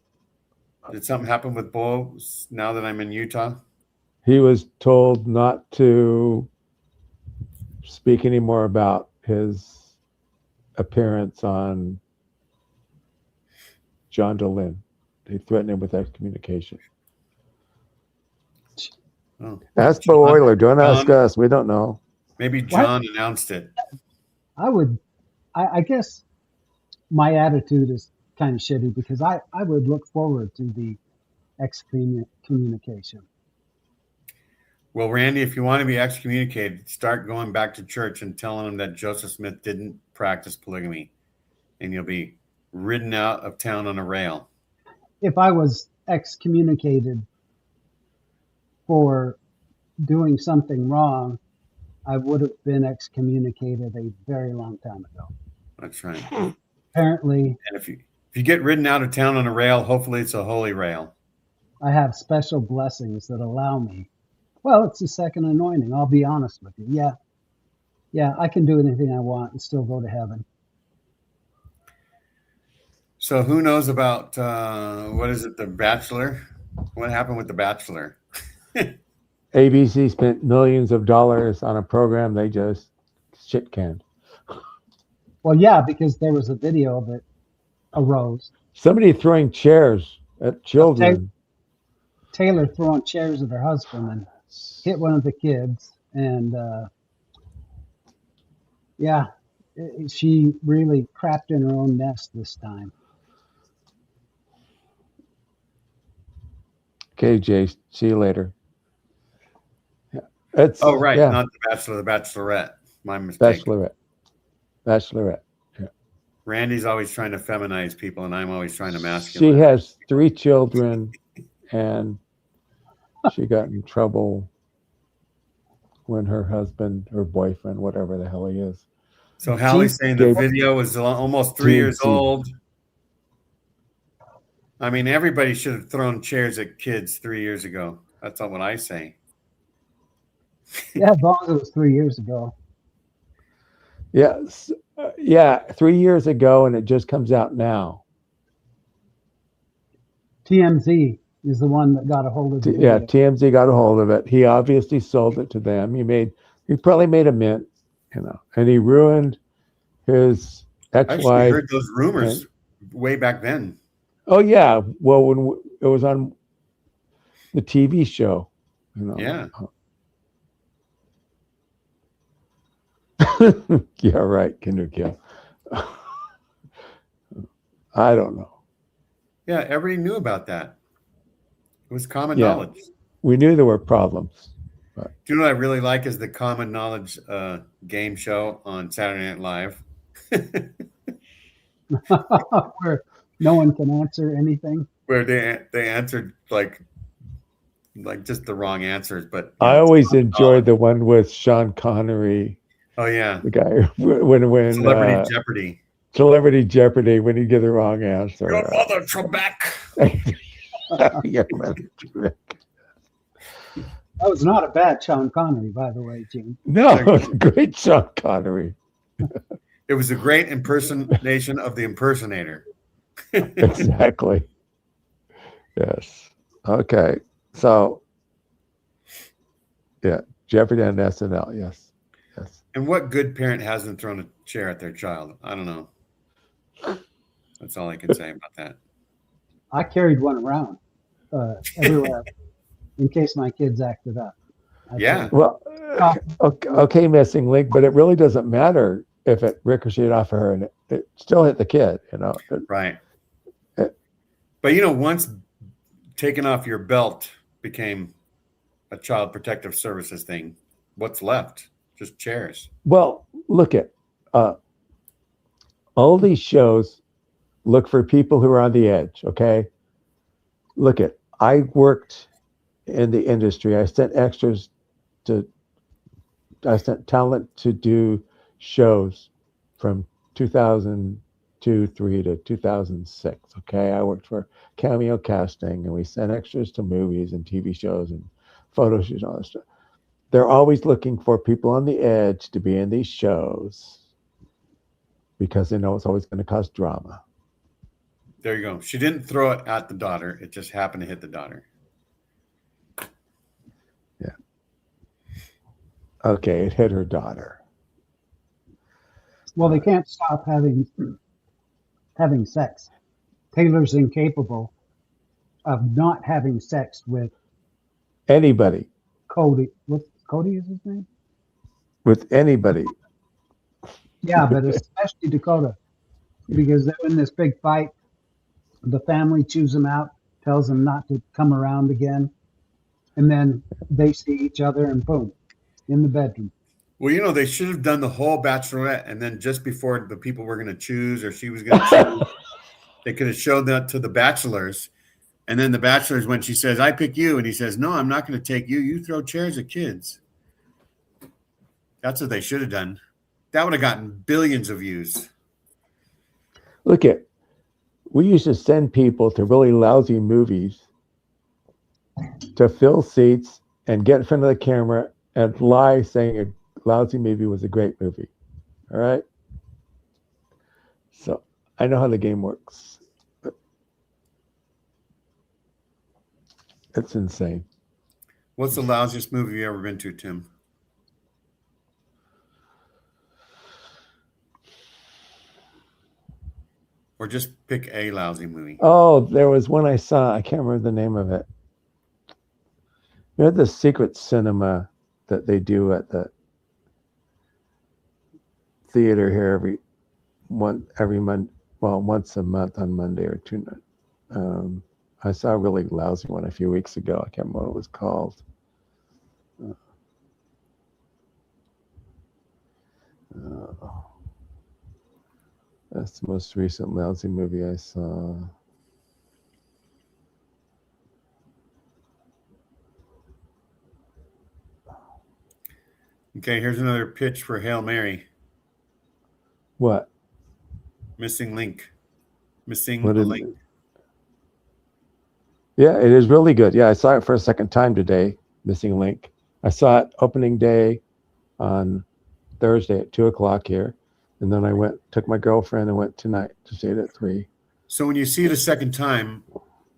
Did something happen with Bo now that I'm in Utah?
he was told not to speak anymore about his appearance on John DeLynn. They threatened him with excommunication.
Oh,
Ask Bo
John-
Euler. Don't ask
John-
us. We don't know.
maybe John announced it.
I guess my attitude is kind of shitty because I would look forward to the excommunication.
Well, Randy, if you want to be excommunicated, start going back to church and telling them that Joseph Smith didn't practice polygamy, and you'll be ridden out of town on a rail.
If I was excommunicated for doing something wrong, I would have been excommunicated a very long time ago.
That's right.
Apparently,
And if you get ridden out of town on a rail, hopefully it's a holy rail.
I have special blessings that allow me. Well, it's the second anointing. I'll be honest with you. Yeah, I can do anything I want and still go to heaven.
So who knows about what is it, The Bachelor? What happened with The Bachelor?
ABC spent millions of dollars on a program they just shit canned.
Well, yeah, because there was a video that arose.
Somebody throwing chairs at children.
Taylor throwing chairs at her husband and hit one of the kids. And she really crapped in her own nest this time.
Okay, Jay. See you later. It's,
Oh, right.
Yeah.
Not The Bachelor, The Bachelorette. My mistake.
Bachelorette. Yeah.
Randy's always trying to feminize people, and I'm always trying to
She
masculine.
has 3 children, and she got in trouble when her husband, her boyfriend, whatever the hell he is.
So Hallie's saying the
Gave-
video was almost 3 years
GMC.
old. I mean, everybody should have thrown chairs at kids 3 years ago. That's not what I say.
Yeah, as long as it was 3 years ago.
Yes. 3 years ago, and it just comes out now.
TMZ is the one that got a hold of the
Yeah,
video.
TMZ got a hold of it. He obviously sold it to them. He probably made a mint, and he ruined his
I actually
ex-wife.
heard those rumors way back then.
Oh yeah, well when it was on the TV show,
Yeah.
Yeah, right, Kinderkill. I don't know.
Yeah, everybody knew about that. It was common
Yeah.
knowledge.
We knew there were problems.
Do you know what I really like is the common knowledge game show on Saturday Night Live.
Where no one can answer anything.
Where they answered like just the wrong answers, but
I always enjoyed the one with Sean Connery,
oh yeah,
the guy when
Celebrity Jeopardy.
Celebrity Jeopardy, when you give the wrong answer.
Your mother, Trebek.
Your mother, Trebek.
That was not a bad Sean Connery, by the way, Gene.
No, great Sean Connery.
It was a great impersonation of the impersonator.
Exactly. Yes. Okay. So, yeah, Jeopardy and SNL. Yes.
And what good parent hasn't thrown a chair at their child? I don't know. That's all I can say about that.
I carried one around everywhere in case my kids acted up.
Yeah.
Well, okay, missing link, but it really doesn't matter if it ricocheted off of her and it still hit the kid,
Right. But once taking off your belt became a child protective services thing, what's left? Just chairs.
Well, look at all these shows look for people who are on the edge, okay? Look at, I worked in the industry. I sent talent to do shows from 2002, 3 to 2006, okay? I worked for Cameo Casting, and we sent extras to movies and TV shows and photo shoots and all that stuff. They're always looking for people on the edge to be in these shows because they know it's always going to cause drama.
There you go. She didn't throw it at the daughter. It just happened to hit the daughter.
Okay, it hit her daughter.
Well, they can't stop having sex. Taylor's incapable of not having sex with
Anybody,
Cody. What's Cody is his name?
with anybody.
Yeah, but especially Dakota, because they're in this big fight. The family chews him out, tells him not to come around again, and then they see each other and boom, in the bedroom.
Well, you know, they should have done the whole Bachelorette, and then just before the people were going to choose or she was going to choose, they could have showed that to the bachelors. And then the bachelors, when she says, "I pick you," and he says, "No, I'm not going to take you. You throw chairs at kids." That's what they should have done. That would have gotten billions of views.
Look at, we used to send people to really lousy movies to fill seats and get in front of the camera and lie saying a lousy movie was a great movie. All right. So I know how the game works. It's insane.
What's the lousiest movie you ever been to, Tim? Or just pick a lousy movie.
Oh, there was one I saw. I can't remember the name of it. You know the secret cinema that they do at the theater here every month. Well, once a month on Monday or two. I saw a really lousy one a few weeks ago. I can't remember what it was called. That's the most recent lousy movie I saw.
Okay, here's another pitch for Hail Mary.
What?
Missing link. Missing
What
a
is
link.
it? Yeah, it is really good. Yeah, I saw it for a second time today, Missing Link. I saw it opening day on Thursday at 2:00 here. And then I took my girlfriend and went tonight to stay at 3.
So when you see it a second time,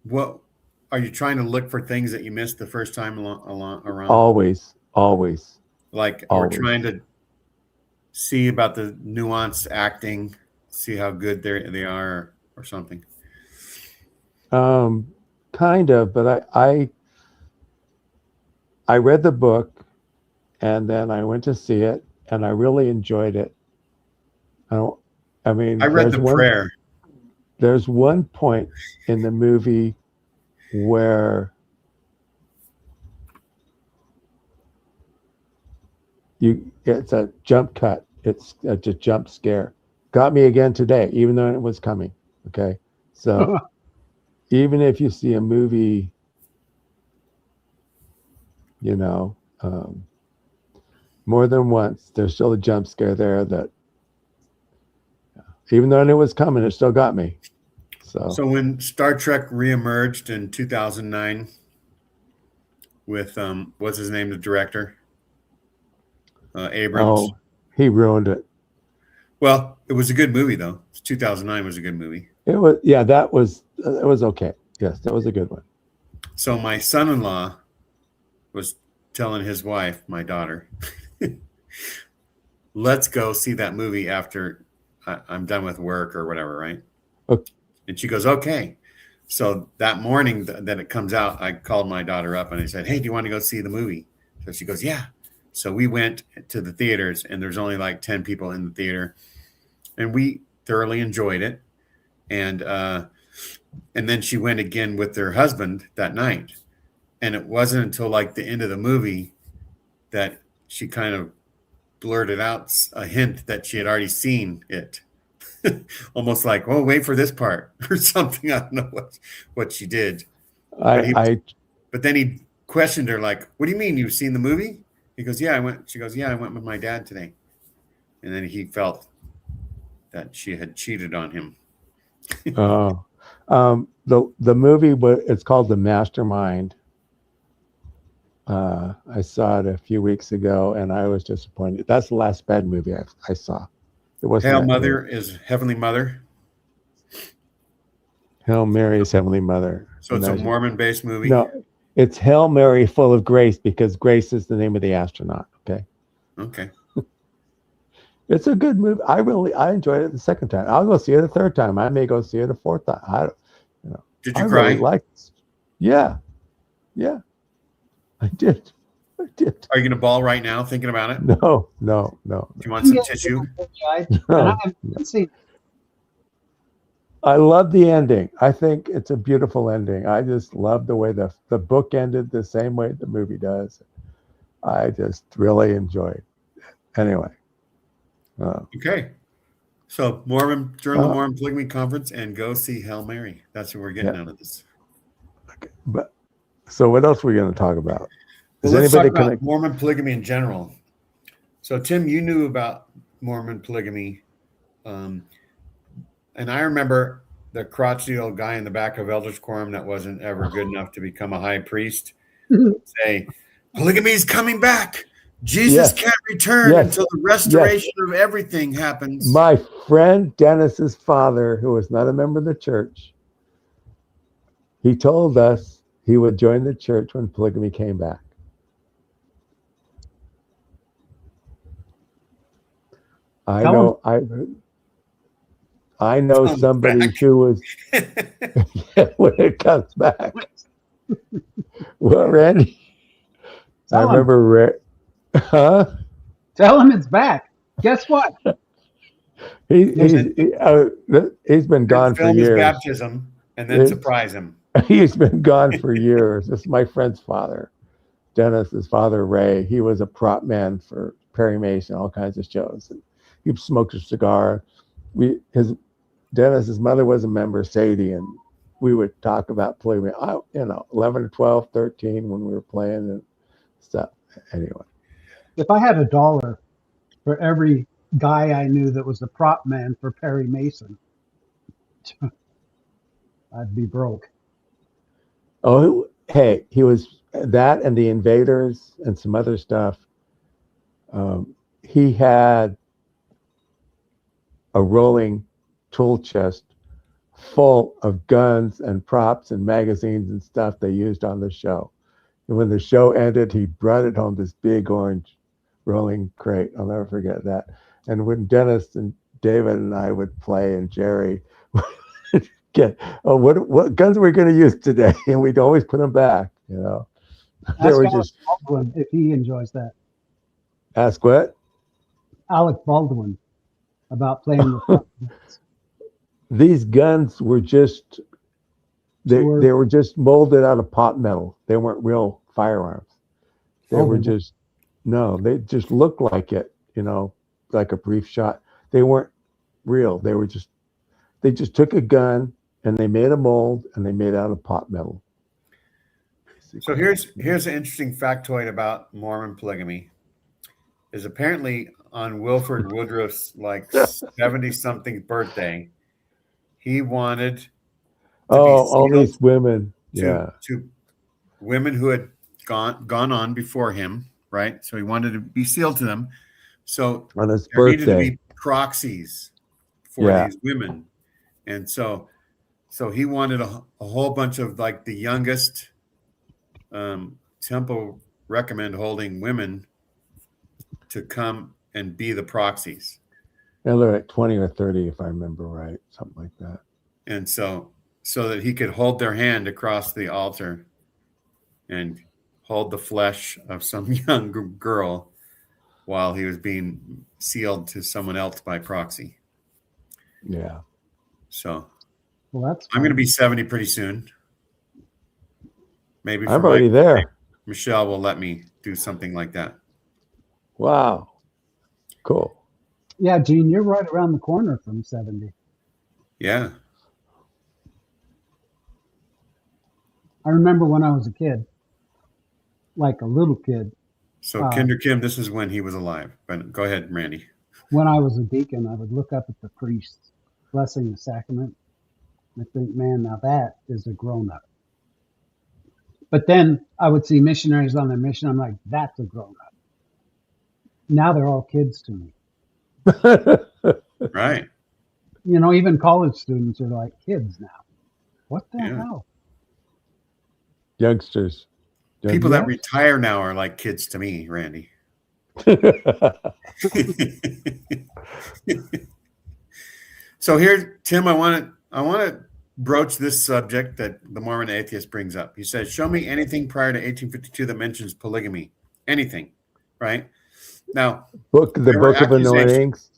what are you trying to look for things that you missed the first time around?
Always.
Like, or trying to see about the nuance acting, see how good they are or something.
Kind of, but I read the book and then I went to see it and I really enjoyed it. I
read the prayer.
There's one point in the movie where it's a jump cut. It's a jump scare. Got me again today, even though it was coming. Okay. So even if you see a movie, more than once, there's still a jump scare there that even though I knew it was coming, it still got me.
So when Star Trek reemerged in 2009 with what's his name, the director? Abrams.
Oh, he ruined it.
Well, it was a good movie though. 2009 was a good movie.
It was, yeah, it was okay. Yes, that was a good one.
So my son-in-law was telling his wife, my daughter, let's go see that movie after I'm done with work or whatever, right?
Okay.
And she goes, okay. So that morning that it comes out, I called my daughter up and I said, hey, do you want to go see the movie? So she goes, yeah. So we went to the theaters and there's only like 10 people in the theater and we thoroughly enjoyed it. And then she went again with her husband that night. And it wasn't until like the end of the movie that she kind of blurted out a hint that she had already seen it. Almost like, oh, wait for this part or something. I don't know what she did. But then he questioned her like, what do you mean you've seen the movie? He goes, yeah, I went. She goes, yeah, I went with my dad today. And then he felt that she had cheated on him.
The movie, it's called The Mastermind. I saw it a few weeks ago and I was disappointed. That's the last bad movie I saw. It wasn't
Hail Mother is Heavenly Mother.
Hail Mary is Heavenly Mother.
So it's a Mormon-based movie?
No, it's Hail Mary full of grace because Grace is the name of the astronaut. Okay.
Okay.
It's a good movie. I enjoyed it the second time. I'll go see it a third time. I may go see it a fourth time.
Did
I
you
really
cry?
liked it. Yeah, yeah, I did. I did.
Are you gonna bawl right now thinking about it?
No.
Do you want some tissue?
And I
No.
haven't seen.
I love the ending. I think it's a beautiful ending. I just love the way the book ended the same way the movie does. I just really enjoyed it. Anyway.
Okay. So Journal of
Uh,
Mormon Polygamy Conference, and go see Hail Mary. That's what we're getting
Yeah.
out of this.
okay. But so what else are we going to talk about?
Well,
Is
let's talk
anybody
about Mormon polygamy in general. So Tim, you knew about Mormon polygamy. And I remember the crotchety old guy in the back of Elders Quorum that wasn't ever good enough to become a high priest say, polygamy is coming back. Jesus
Yes.
can't return
Yes.
until the restoration of everything happens.
My friend Dennis's father, who was not a member of the church, he told us he would join the church when polygamy came back. I
Tell
know somebody who was when it comes back. Well, Randy, I
Tell him.
remember, huh?
Tell him it's back. Guess what?
He's been gone for
Film his
years.
baptism and then surprise him.
He's been gone for years. This is my friend's father, Dennis's father, Ray. He was a prop man for Perry Mason, all kinds of shows. And he smoked a cigar. Dennis's mother was a member, Sadie, and we would talk about polygamy. 11 or 12, 13 when we were playing and stuff. Anyway.
If I had $1 for every guy I knew that was a prop man for Perry Mason, I'd be broke.
Oh, hey, he was that and the Invaders and some other stuff. He had a rolling tool chest full of guns and props and magazines and stuff they used on the show. And when the show ended, he brought it home, this big orange rolling crate. I'll never forget that. And when Dennis and David and I would play and Jerry would get, what guns are we going to use today? And we'd always put them back, you know. They
Ask
were
Alec
just,
Baldwin if he enjoys that.
ask what?
Alec Baldwin about playing with prop guns.
These guns were just, they were just molded out of pot metal. They weren't real firearms. They were just, no, they just looked like it, you know, like a brief shot. They weren't real. They just took a gun and they made a mold and they made it out of pot metal.
So here's an interesting factoid about Mormon polygamy. Is apparently on Wilford Woodruff's like 70-something birthday, he wanted to
all these women,
to women who had gone on before him, right? So he wanted to be sealed to them. So
on his
there needed to
birthday.
be proxies for these women, and so he wanted a whole bunch of like the youngest temple recommend holding women to come and be the proxies.
Yeah, they're like 20 or 30, if I remember right, something like that.
And so that he could hold their hand across the altar and hold the flesh of some young girl while he was being sealed to someone else by proxy.
Yeah.
So
Well,
I'm going to be 70 pretty soon. Maybe
I'm already there.
Michelle will let me do something like that.
Wow. Cool.
Yeah, Gene, you're right around the corner from 70.
Yeah.
I remember when I was a kid, like a little kid.
So Kinder Kim, this is when he was alive. But go ahead, Randy.
When I was a deacon, I would look up at the priest blessing the sacrament and I think, man, now that is a grown-up. But then I would see missionaries on their mission. I'm like, that's a grown-up. Now they're all kids to me.
Right.
You know, even college students are like kids now. What the hell?
Youngsters.
People that retire now are like kids to me, Randy. So here, Tim, I want to broach this subject that the Mormon atheist brings up. He says, "Show me anything prior to 1852 that mentions polygamy. Anything, right?" Now,
the
there were
Book of
accusations.
Anointings,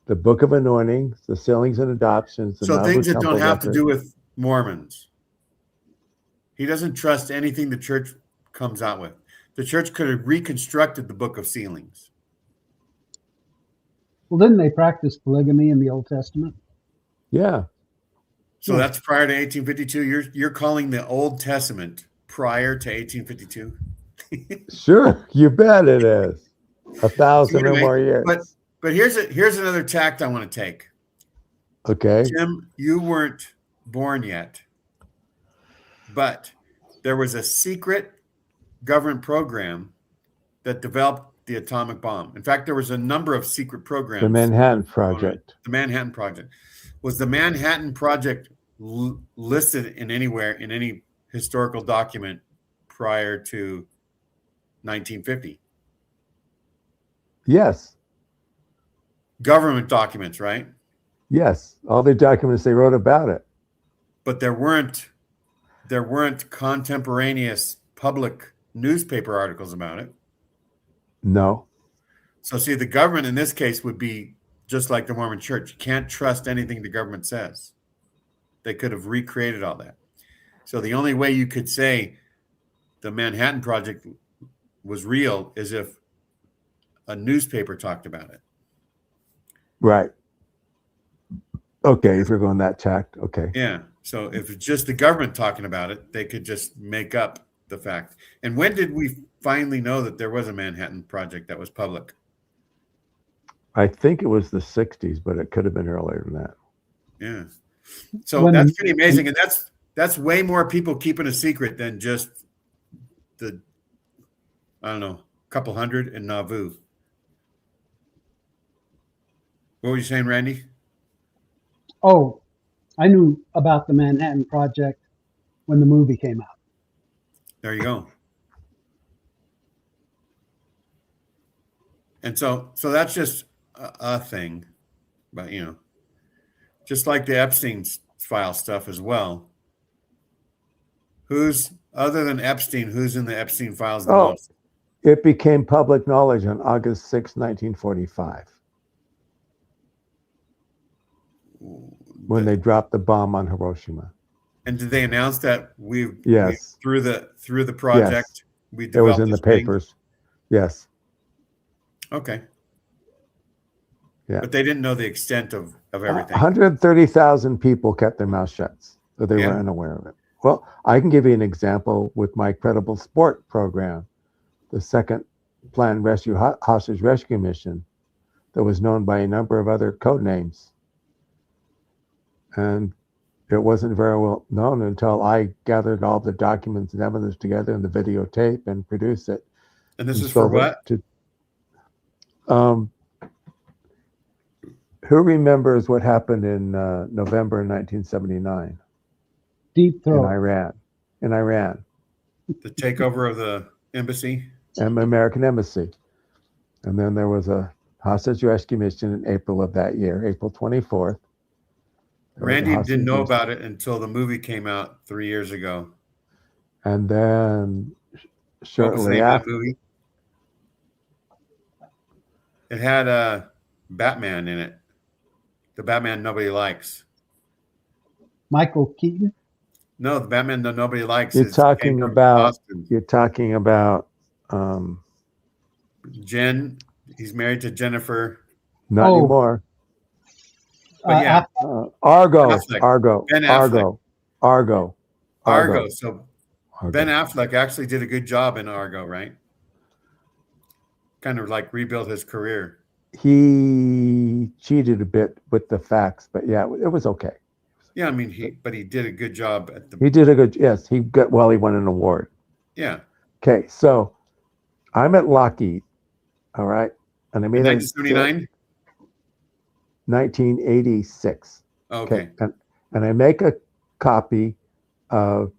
the Book of Anointings, the Sealings and Adoptions, the
So
Nauvoo
things that
Temple
don't have to
record.
do with Mormons. He doesn't trust anything the church comes out with. The church could have reconstructed the Book of Sealings.
Well, didn't they practice polygamy in the Old Testament?
Yeah.
So
Yeah.
that's prior to 1852. You're calling the Old Testament prior to 1852?
Sure, you bet it is. 1,000
So anyway,
or more years.
But here's another tact I want to take.
Okay.
Tim, you weren't born yet, but there was a secret government program that developed the atomic bomb. In fact, there was a number of secret programs.
The Manhattan Project.
The Manhattan Project. Was the Manhattan Project listed in anywhere in any historical document prior to 1950?
Yes.
Government documents, right?
Yes. All the documents they wrote about it.
But there weren't contemporaneous public newspaper articles about it.
No.
So see, the government in this case would be just like the Mormon Church. You can't trust anything the government says. They could have recreated all that. So the only way you could say the Manhattan Project was real is if a newspaper talked about it.
Right. Okay, if you're going that tact, okay.
Yeah. So if it's just the government talking about it, they could just make up the fact. And when did we finally know that there was a Manhattan Project that was public?
I think it was the 60s, but it could have been earlier than that.
Yeah. So that's pretty amazing. And that's way more people keeping a secret than just the, I don't know, couple hundred in Nauvoo. What were you saying, Randy?
Oh, I knew about the Manhattan Project when the movie came out.
There you go. And so that's just a thing, but just like the Epstein file stuff as well. Who's other than Epstein? Who's in the Epstein files the most?
It became public knowledge on August 6, 1945, when they dropped the bomb on Hiroshima.
And did they announce that we through the project we developed?
It was in the papers. Yes.
Okay.
Yeah.
But they didn't know the extent of everything.
130,000 people kept their mouth shut, so they were unaware of it. Well, I can give you an example with my Credible Sport program, the second planned hostage rescue mission that was known by a number of other code names. And it wasn't very well known until I gathered all the documents and evidence together in the videotape and produced it.
And this is for what?
Who remembers what happened in November 1979?
Deep Throat.
In Iran.
The takeover of the embassy?
And American embassy. And then there was a hostage rescue mission in April of that year, April 24th.
Randy didn't know about it until the movie came out 3 years ago.
And then shortly
what was the name
after,
of that movie? It had Batman in it. The Batman nobody likes.
Michael Keaton?
No, the Batman that nobody likes.
You're talking about
Jen. He's married to Jennifer.
Not anymore.
But yeah,
Argo.
Ben Affleck.
Argo.
So Ben Affleck actually did a good job in Argo, right? Kind of like rebuilt his career.
He cheated a bit with the facts, but yeah, it was okay.
Yeah, I mean, he did a good job at the.
He did a good. Yes, he won an award.
Yeah.
Okay, so I'm at Lockheed. All right, and I made
1979.
1986.
Okay.
And I make a copy of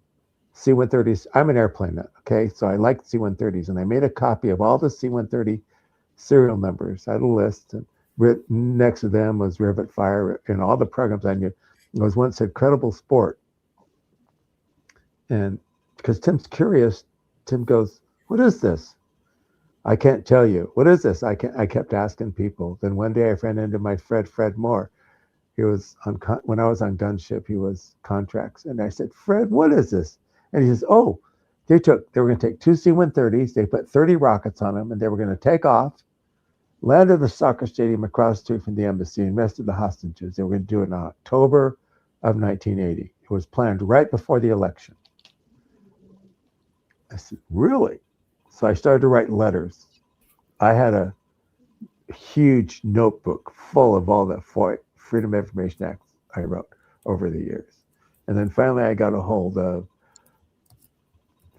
C-130s. I'm an airplane nut, okay? So I like C-130s, and I made a copy of all the C-130 serial numbers. I had a list, and next to them was Rivet Fire, and all the programs I knew. It was one that said Credible Sport. And because Tim's curious, Tim goes, "What is this?" I can't tell you. What is this? I kept asking people. Then one day I ran into my Fred Moore. He was on, when I was on Gunship, he was contracts. And I said, "Fred, what is this?" And he says, "Oh, they were going to take two C-130s. They put 30 rockets on them, and they were going to take off, land at the soccer stadium across the street from the embassy, and arrested the hostages. They were going to do it in October of 1980. It was planned right before the election." I said, "Really?" So I started to write letters. I had a huge notebook full of all the Freedom of Information Acts I wrote over the years. And then finally I got a hold of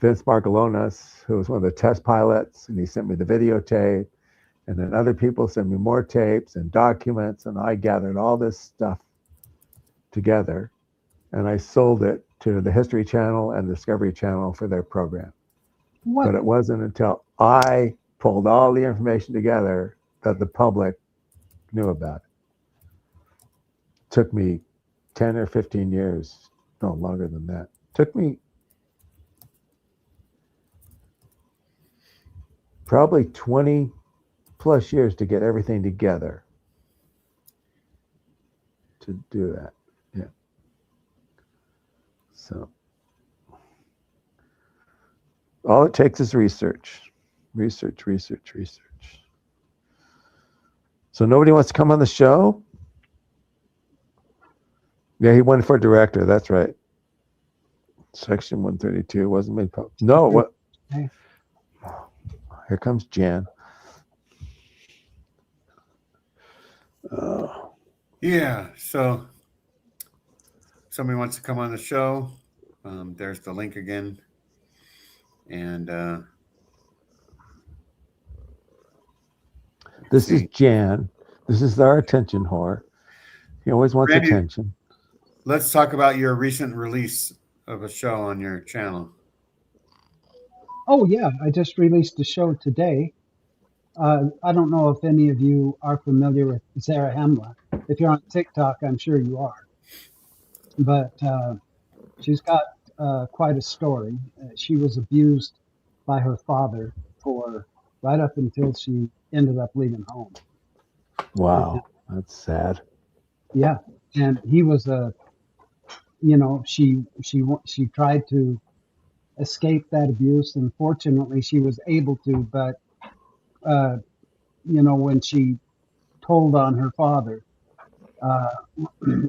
Vince Margolonas, who was one of the test pilots, and he sent me the videotape. And then other people sent me more tapes and documents, and I gathered all this stuff together, and I sold it to the History Channel and Discovery Channel for their program.
What?
But it wasn't until I pulled all the information together that the public knew about it. Took me 10 or 15 years, no longer than that. Took me probably 20 plus years to get everything together to do that. Yeah. So all it takes is research. So nobody wants to come on the show? Yeah, he went for director. That's right. Section 132 wasn't made public. No, what?
Okay.
Here comes Jan. Oh.
Yeah. So somebody wants to come on the show. There's the link again. And
This is Jan. This is our attention whore. He always wants
Randy,
attention.
let's talk about your recent release of a show on your channel.
Oh, yeah. I just released a show today. I don't know if any of you are familiar with Sarah Hamla. If you're on TikTok, I'm sure you are. But she's got quite a story. She was abused by her father for right up until she ended up leaving home.
Wow, that's sad.
Yeah, and he was she tried to escape that abuse, and fortunately she was able to. But when she told on her father,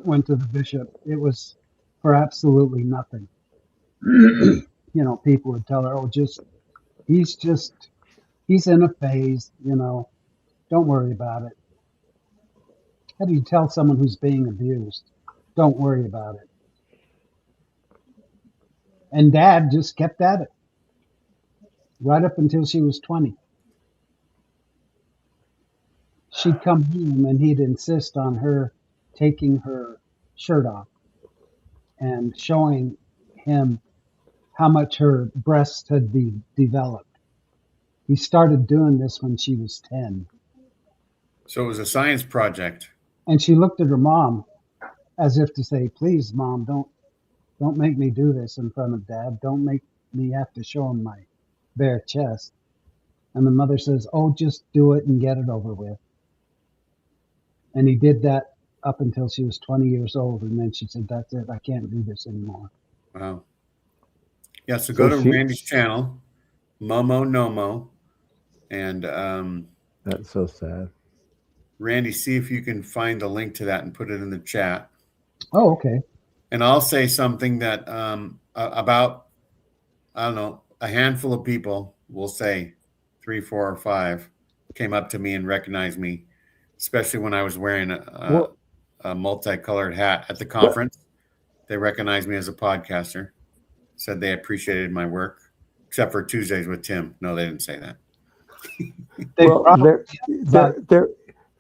went to the bishop, it was for absolutely nothing. People would tell her, "Oh, he's in a phase. Don't worry about it." How do you tell someone who's being abused, "Don't worry about it"? And Dad just kept at it right up until she was 20. She'd come home and he'd insist on her taking her shirt off and showing him how much her breasts had developed. He started doing this when she was 10.
So it was a science project.
And she looked at her mom as if to say, "Please, Mom, don't make me do this in front of Dad. Don't make me have to show him my bare chest." And the mother says, "Oh, just do it and get it over with." And he did that up until she was 20 years old. And then she said, "That's it. I can't do this anymore."
Wow. Yeah, so go to Randy's channel, Momo Nomo, and
that's so sad.
Randy, see if you can find the link to that and put it in the chat.
Oh, okay.
And I'll say something that about, I don't know, a handful of people, we'll say 3, 4, or 5, came up to me and recognized me, especially when I was wearing a multicolored hat at the conference. They recognized me as a podcaster, said they appreciated my work, except for Tuesdays with Tim. No, they didn't say that.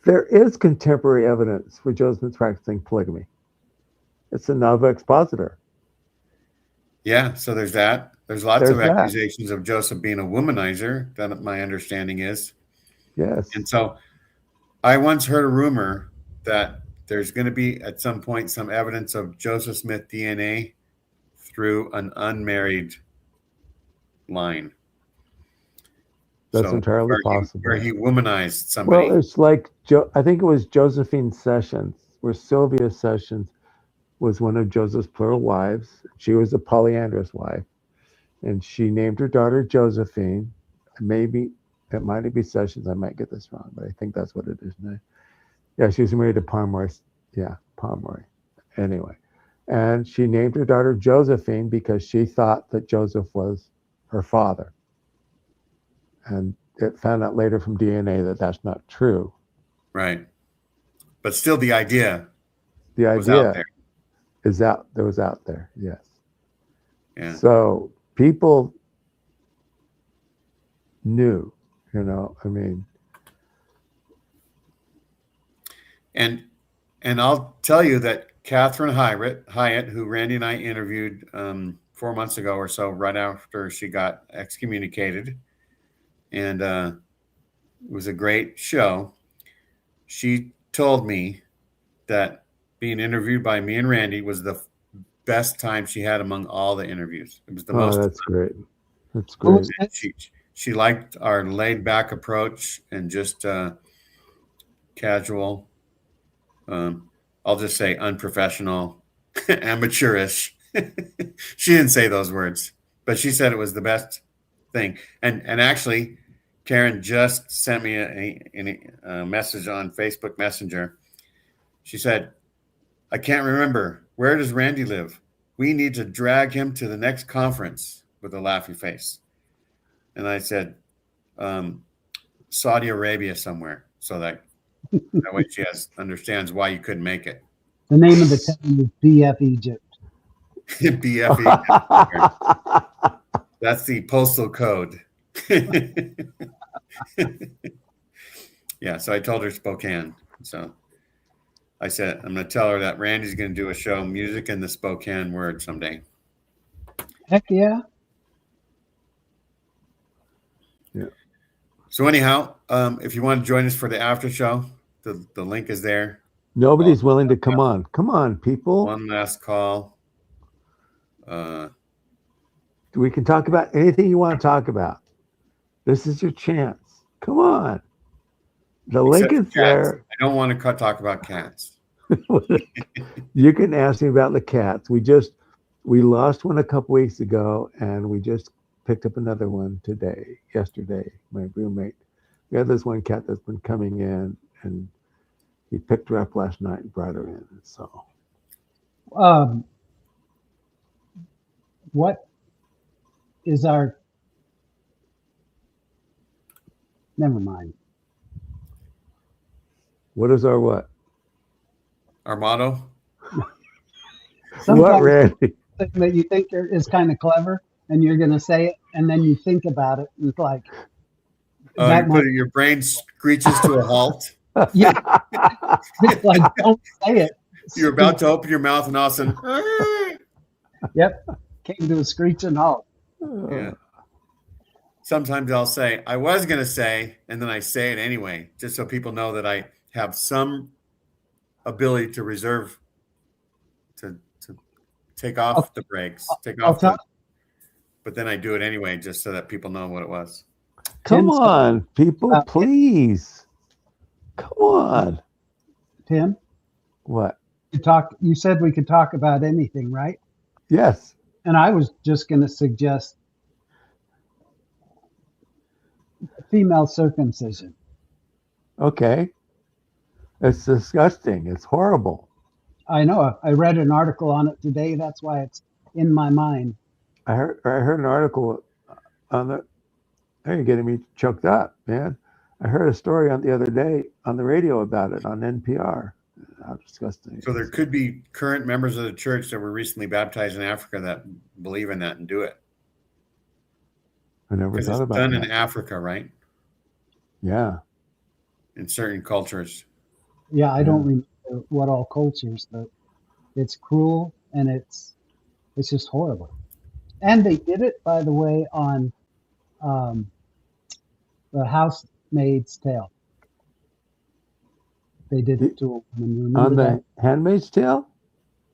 There is contemporary evidence for Joe Smith practicing polygamy. It's a Nauvoo expositor.
Yeah, so there's that. There's lots
There's
of
that.
accusations of Joseph being a womanizer, that my understanding is.
Yes.
And so I once heard a rumor that there's going to be at some point some evidence of Joseph Smith DNA through an unmarried line.
That's
So
entirely
where
possible.
he womanized somebody.
Well, it's like I think it was Josephine Sessions, where Sylvia Sessions was one of Joseph's plural wives. She was a polyandrous wife, and she named her daughter Josephine. Maybe it might be Sessions. I might get this wrong, but I think that's what it is now. Yeah, she was married to Pomeroy. Yeah, Pomeroy. Anyway, and she named her daughter Josephine because she thought that Joseph was her father. And it found out later from DNA that that's not true.
Right. But still the idea
The
was out
idea
there.
was out there, yes.
Yeah.
So people knew, I mean.
And I'll tell you that Catherine Hyatt, who Randy and I interviewed 4 months ago or so, right after she got excommunicated, and it was a great show. She told me that being interviewed by me and Randy was the best time she had among all the interviews. It was the most.
That's great. That's
Who was
great.
this?
She liked our laid back approach and just casual. I'll just say unprofessional, amateurish. She didn't say those words, but she said it was the best thing. And actually, Karen just sent me a message on Facebook Messenger. She said, "I can't remember. Where does Randy live? We need to drag him to the next conference," with a laughy face. And I said, Saudi Arabia somewhere, so that way she understands why you couldn't make it.
The name of the town is BF Egypt.
BFE. That's the postal code. Yeah, so I told her Spokane. So I said, I'm going to tell her that Randy's going to do a show, Music in the Spokane Word, someday.
Heck yeah.
Yeah.
So anyhow, if you want to join us for the after show, the link is there.
Nobody's willing to come on. Come on, people.
One last call.
We can talk about anything you want to talk about. This is your chance. Come on. The link is there.
I don't want to talk about cats.
You can ask me about the cats. We lost one a couple weeks ago, and we just picked up another one yesterday. My roommate, we had this one cat that's been coming in, and he picked her up last night and brought her in. So,
what is our? Never mind.
What is our what?
Our motto?
What, Randy?
That you think is kind of clever, and you're going to say it, and then you think about it, and it's like
your brain screeches to a halt.
Yeah, it's like don't say it.
You're about to open your mouth, and all of a sudden,
yep, came to a screeching halt.
Yeah. Sometimes I'll say, I was going to say, and then I say it anyway, just so people know that I have some ability to reserve, to take off the brakes, but then I do it anyway, just so that people know what it was.
Come on, people, please. Come on.
Tim?
What?
You said we could talk about anything, right?
Yes.
And I was just going to suggest female circumcision.
Okay. It's disgusting. It's horrible.
I know. I read an article on it today. That's why it's in my mind.
I heard an article on the. You're getting me choked up, man. I heard a story on the other day on the radio about it on NPR. How disgusting.
So there could be current members of the church that were recently baptized in Africa that believe in that and do it.
I never thought about
that. It's done
in
Africa, right?
Yeah.
In certain cultures.
Yeah, I don't remember what all cultures, but it's cruel and it's just horrible. And they did it, by the way, on um, the Housemaid's Tale. They did it to a woman. You
On
remember that?
the Handmaid's Tale?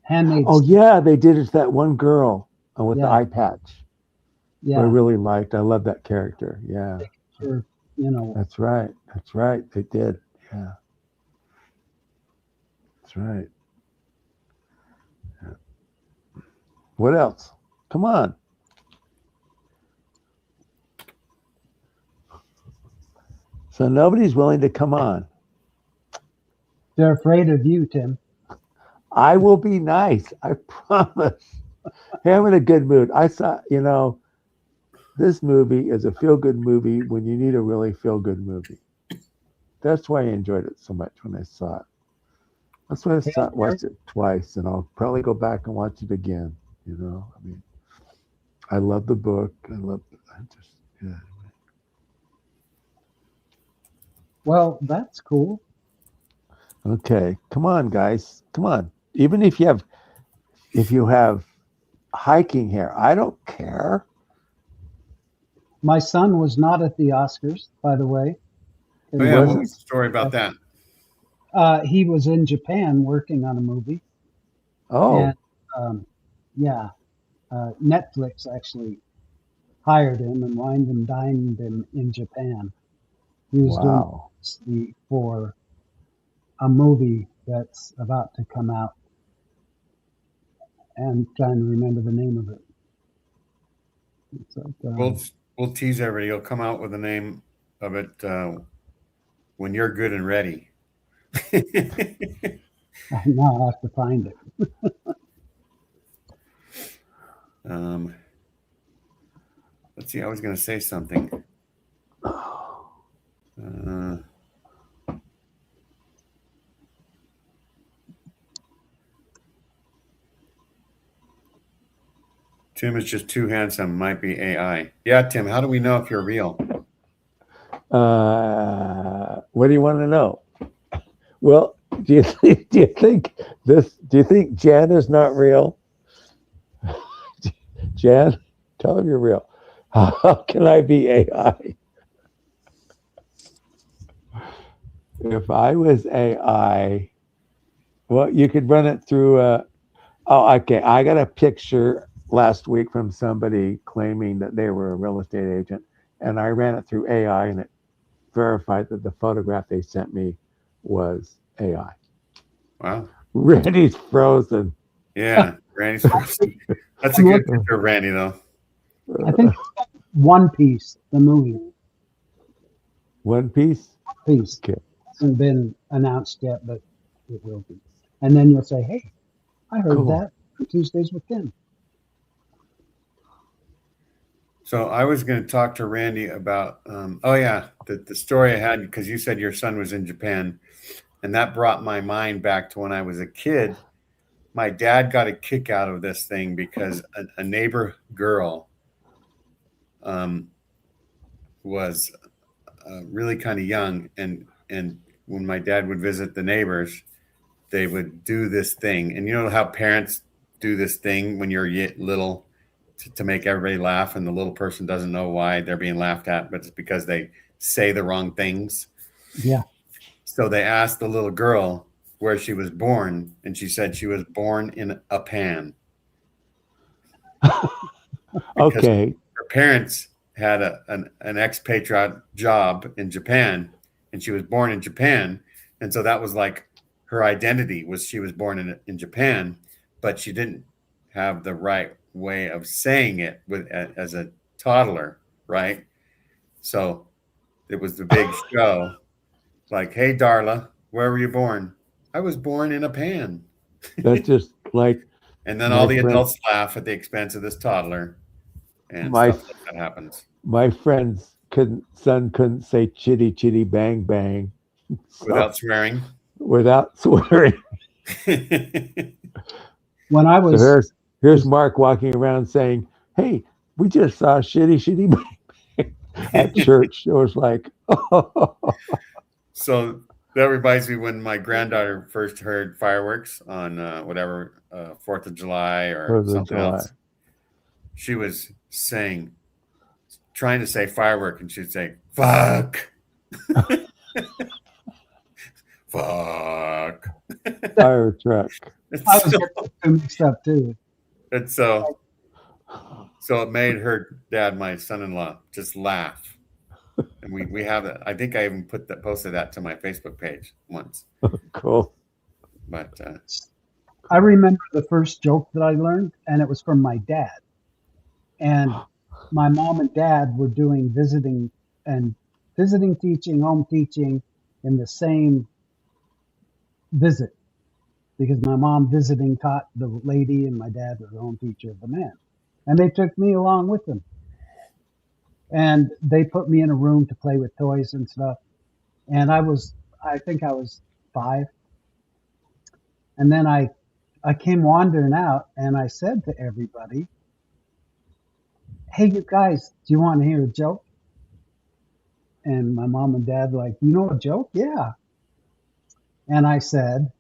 Handmaid's
Oh
Tale.
yeah, they did it to that one girl with the
Yeah,
eye patch. I
yeah.
really liked. I love that character. Yeah,
Sure, you know.
that's right. That's right. They did. Yeah, that's right. What else? Come on. So nobody's willing to come on.
They're afraid of you, Tim.
I will be nice. I promise. Hey, I'm in a good mood. I saw, this movie is a feel-good movie when you need a really feel-good movie. That's why I enjoyed it so much when I saw it. That's why watched it twice, and I'll probably go back and watch it again. I mean, I love the book. Yeah.
Well, that's cool.
Okay, come on, guys. Come on. Even if you have hiking hair, I don't care.
My son was not at the Oscars, by the way.
Oh yeah, what was the story about that?
He was in Japan working on a movie.
Oh.
And yeah, Netflix actually hired him and wined and dined him in Japan. He was doing for a movie that's about to come out. And trying to remember the name of it. It's like,
we'll tease everybody. You'll come out with the name of it when you're good and ready.
now I have to find it.
Let's see. I was going to say something. Tim is just too handsome. Might be AI. Yeah, Tim. How do we know if you're real?
What do you want to know? Well, do you think Jan is not real? Jan, tell him you're real. How can I be AI? If I was AI, well, you could run it through. Okay. I got a picture last week from somebody claiming that they were a real estate agent, and I ran it through AI, and it verified that the photograph they sent me was AI.
Wow.
Randy's frozen.
Yeah, Randy's frozen. That's a good picture, Randy, though.
I think One Piece, the movie.
One Piece?
Piece.
Okay.
Hasn't been announced yet, but it will be. And then you'll say, hey, I heard that on Tuesdays with Tim.
So I was going to talk to Randy about, the story I had, because you said your son was in Japan, and that brought my mind back to when I was a kid. My dad got a kick out of this thing because a neighbor girl was really kind of young, and when my dad would visit the neighbors, they would do this thing. And you know how parents do this thing when you're little to make everybody laugh, and the little person doesn't know why they're being laughed at, but it's because they say the wrong things.
Yeah.
So they asked the little girl where she was born, and she said she was born in a pan.
Okay.
Her parents had an expatriate job in Japan, and she was born in Japan. And so that was like her identity, was she was born in Japan, but she didn't have the right way of saying it as a toddler, right? So it was the big show, like, hey, Darla, where were you born? I was born in a pan.
That's just like.
And then all the adults laugh at the expense of this toddler, and stuff like that happens.
My friend's son couldn't say chitty chitty bang bang
without swearing.
Without swearing.
When I was
so here's Mark walking around saying, "Hey, we just saw shitty bang bang at church." It was like, oh.
So that reminds me when my granddaughter first heard fireworks on 4th of July or something else. she was trying to say firework, and she'd say, fuck. Fuck.
Fire truck.
I was getting too mixed up too.
And so it made her dad, my son-in-law, just laugh. And we have that. I think I even posted that to my Facebook page once.
Cool.
But
I remember the first joke that I learned, and it was from my dad. And my mom and dad were doing visiting teaching, home teaching in the same visit, because my mom visiting taught the lady and my dad was the home teacher of the man. And they took me along with them. And they put me in a room to play with toys and stuff. And I think I was 5. And then I came wandering out, and I said to everybody, hey, you guys, do you want to hear a joke? And my mom and dad were like, you know a joke? Yeah. And I said,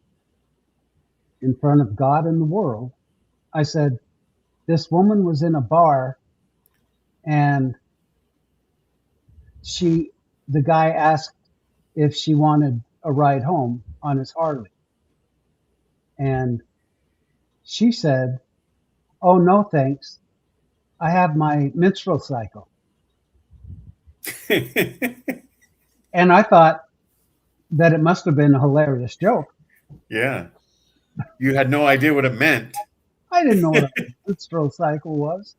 in front of God and the world, I said, this woman was in a bar, and the guy asked if she wanted a ride home on his Harley. And she said, oh, no, thanks. I have my menstrual cycle. And I thought that it must have been a hilarious joke.
yeah, you had no idea what it meant.
I didn't know what a menstrual cycle was.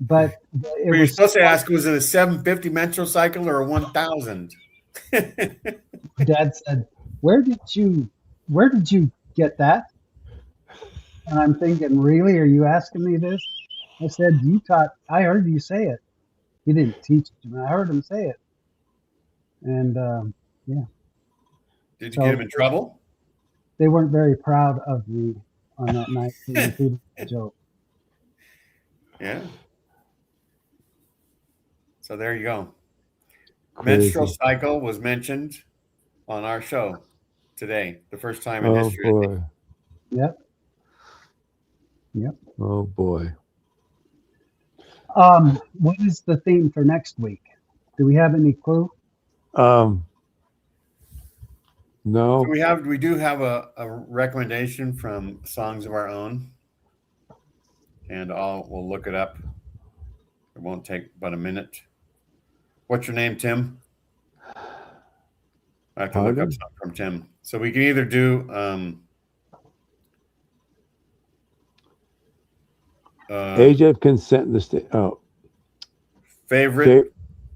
But it
You're
was
supposed to ask, was it a 750 menstrual cycle or a 1000?
Dad said, where did you get that? And I'm thinking, really, are you asking me this? I said, I heard you say it. He didn't teach it to me. I heard him say it. And yeah.
Did you get him in trouble?
They weren't very proud of me on that night for repeating the joke.
Yeah. So there you go.
Crazy.
Menstrual cycle was mentioned on our show today, the first time in
Oh
history.
boy.
Yep.
Oh boy.
What is the theme for next week? Do we have any clue?
No.
So we do have a recommendation from Songs of Our Own, and we'll look it up. It won't take but a minute. What's your name, Tim? I have to look up something from Tim. So we can either do
Age of Consent in the state. Oh.
Favorite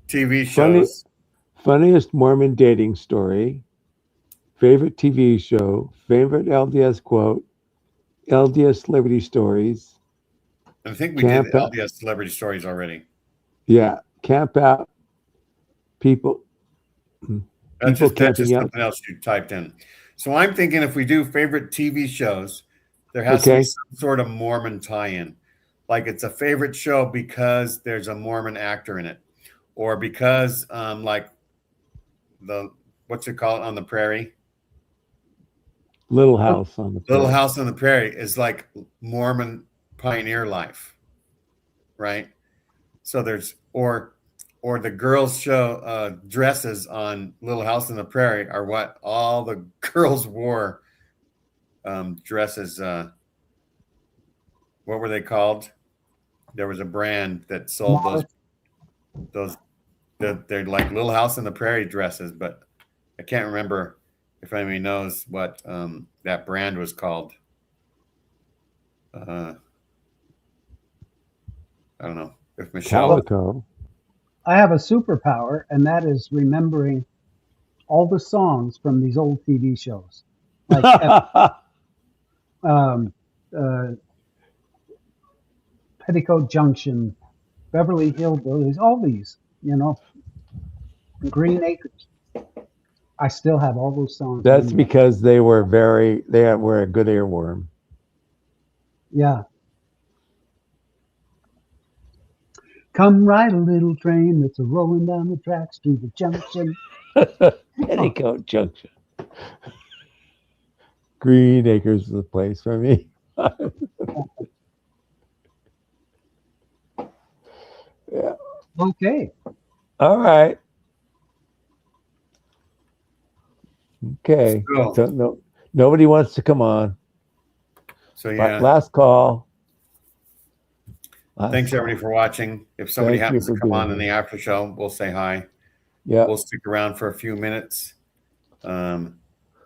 TV shows.
Funniest Mormon dating story. Favorite TV show. Favorite LDS quote. LDS celebrity stories.
I think we did LDS celebrity stories already.
Yeah. Camp out. People.
That's just
camping out.
something else you typed in. So I'm thinking if we do favorite TV shows, there has to be some sort of Mormon tie-in. Like it's a favorite show because there's a Mormon actor in it, or because like what's it called on the prairie?
Little House on the Prairie.
Little House on the Prairie is like Mormon pioneer life, right? So there's or the girls show dresses on Little House on the Prairie are what all the girls wore. Dresses. What were they called? There was a brand that sold those. They're like Little House on the Prairie dresses, but I can't remember if anybody knows what that brand was called. I don't know if Michelle.
Calico.
I have a superpower, and that is remembering all the songs from these old TV shows, like Petticoat Junction, Beverly Hillbillies, all these, Green Acres. I still have all those songs.
That's because they were a good earworm.
Yeah. Come ride a little train that's a rolling down the tracks to the junction.
Petticoat Junction. Green Acres is the place for me. Yeah.
Okay.
All right. Okay.
Cool.
So nobody wants to come on.
So yeah,
Last call.
thanks everybody for watching. If somebody
Thank you
happens to
for
come
being
on in the
here.
after show, we'll say hi.
Yeah.
We'll stick around for a few minutes, and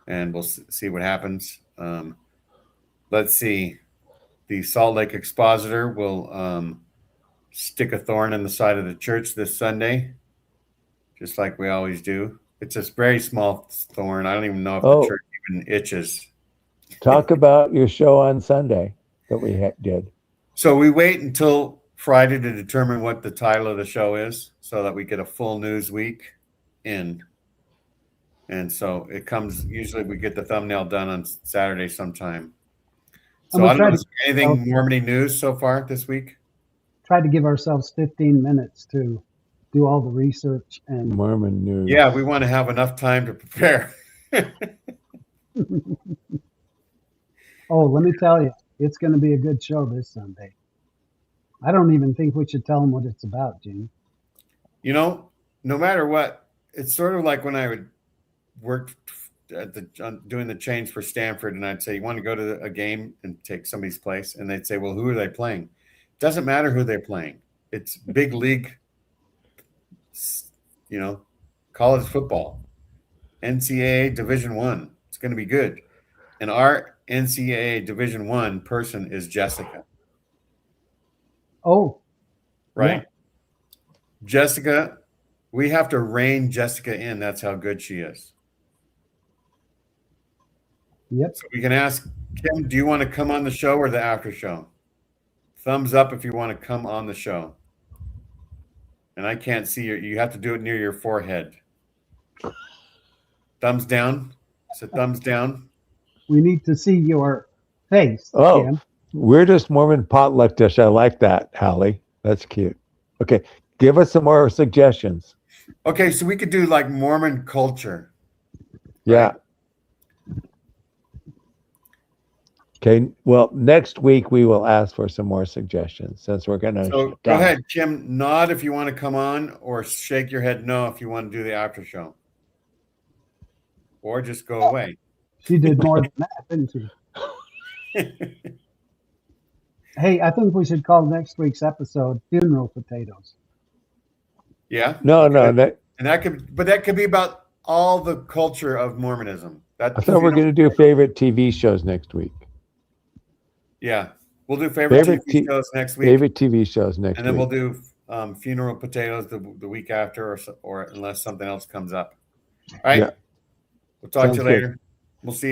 we'll see what happens. Let's see. The Salt Lake Expositor will stick a thorn in the side of the church this Sunday, just like we always do. It's a very small thorn. I don't even know if the church even itches.
Talk about your show on Sunday that we did.
So we wait until Friday to determine what the title of the show is so that we get a full news week in. And so it comes, usually we get the thumbnail done on Saturday sometime. So I don't know, anything Mormony news so far this week?
Try to give ourselves 15 minutes to do all the research and
Mormon news.
Yeah, we want to have enough time to prepare.
Oh, let me tell you, it's going to be a good show this Sunday. I don't even think we should tell them what it's about, Gene.
You know, no matter what, it's sort of like when I would work at doing the change for Stanford, and I'd say, "You want to go to a game and take somebody's place?" And they'd say, "Well, who are they playing?" It doesn't matter who they're playing. It's big league, college football, NCAA Division I. It's going to be good. And our NCAA Division I person is Jessica.
Oh,
right. Yeah. Jessica, we have to rein Jessica in. That's how good she is.
Yep.
So we can ask Kim, do you want to come on the show or the after show? Thumbs up if you want to come on the show. And I can't see you have to do it near your forehead. Thumbs down. So thumbs down.
We need to see your face,
Oh,
Kim.
Weirdest Mormon potluck dish. I like that, Hallie. That's cute. Okay, give us some more suggestions.
Okay, so we could do like Mormon culture.
Yeah. Right? Okay, well, next week we will ask for some more suggestions since we're going to.
So go ahead, Kim, nod if you want to come on, or shake your head no if you want to do the after show. Or just go away.
She did more than that, didn't she? Hey, I think we should call next week's episode "Funeral Potatoes."
Yeah.
No.
That could be about all the culture of Mormonism.
I thought we're going to do favorite TV shows next week.
Yeah, we'll do favorite TV shows next week.
Favorite TV shows next week.
And then we'll do funeral potatoes the week after, or unless something else comes up. All right. Yeah. We'll talk to you later. We'll see you.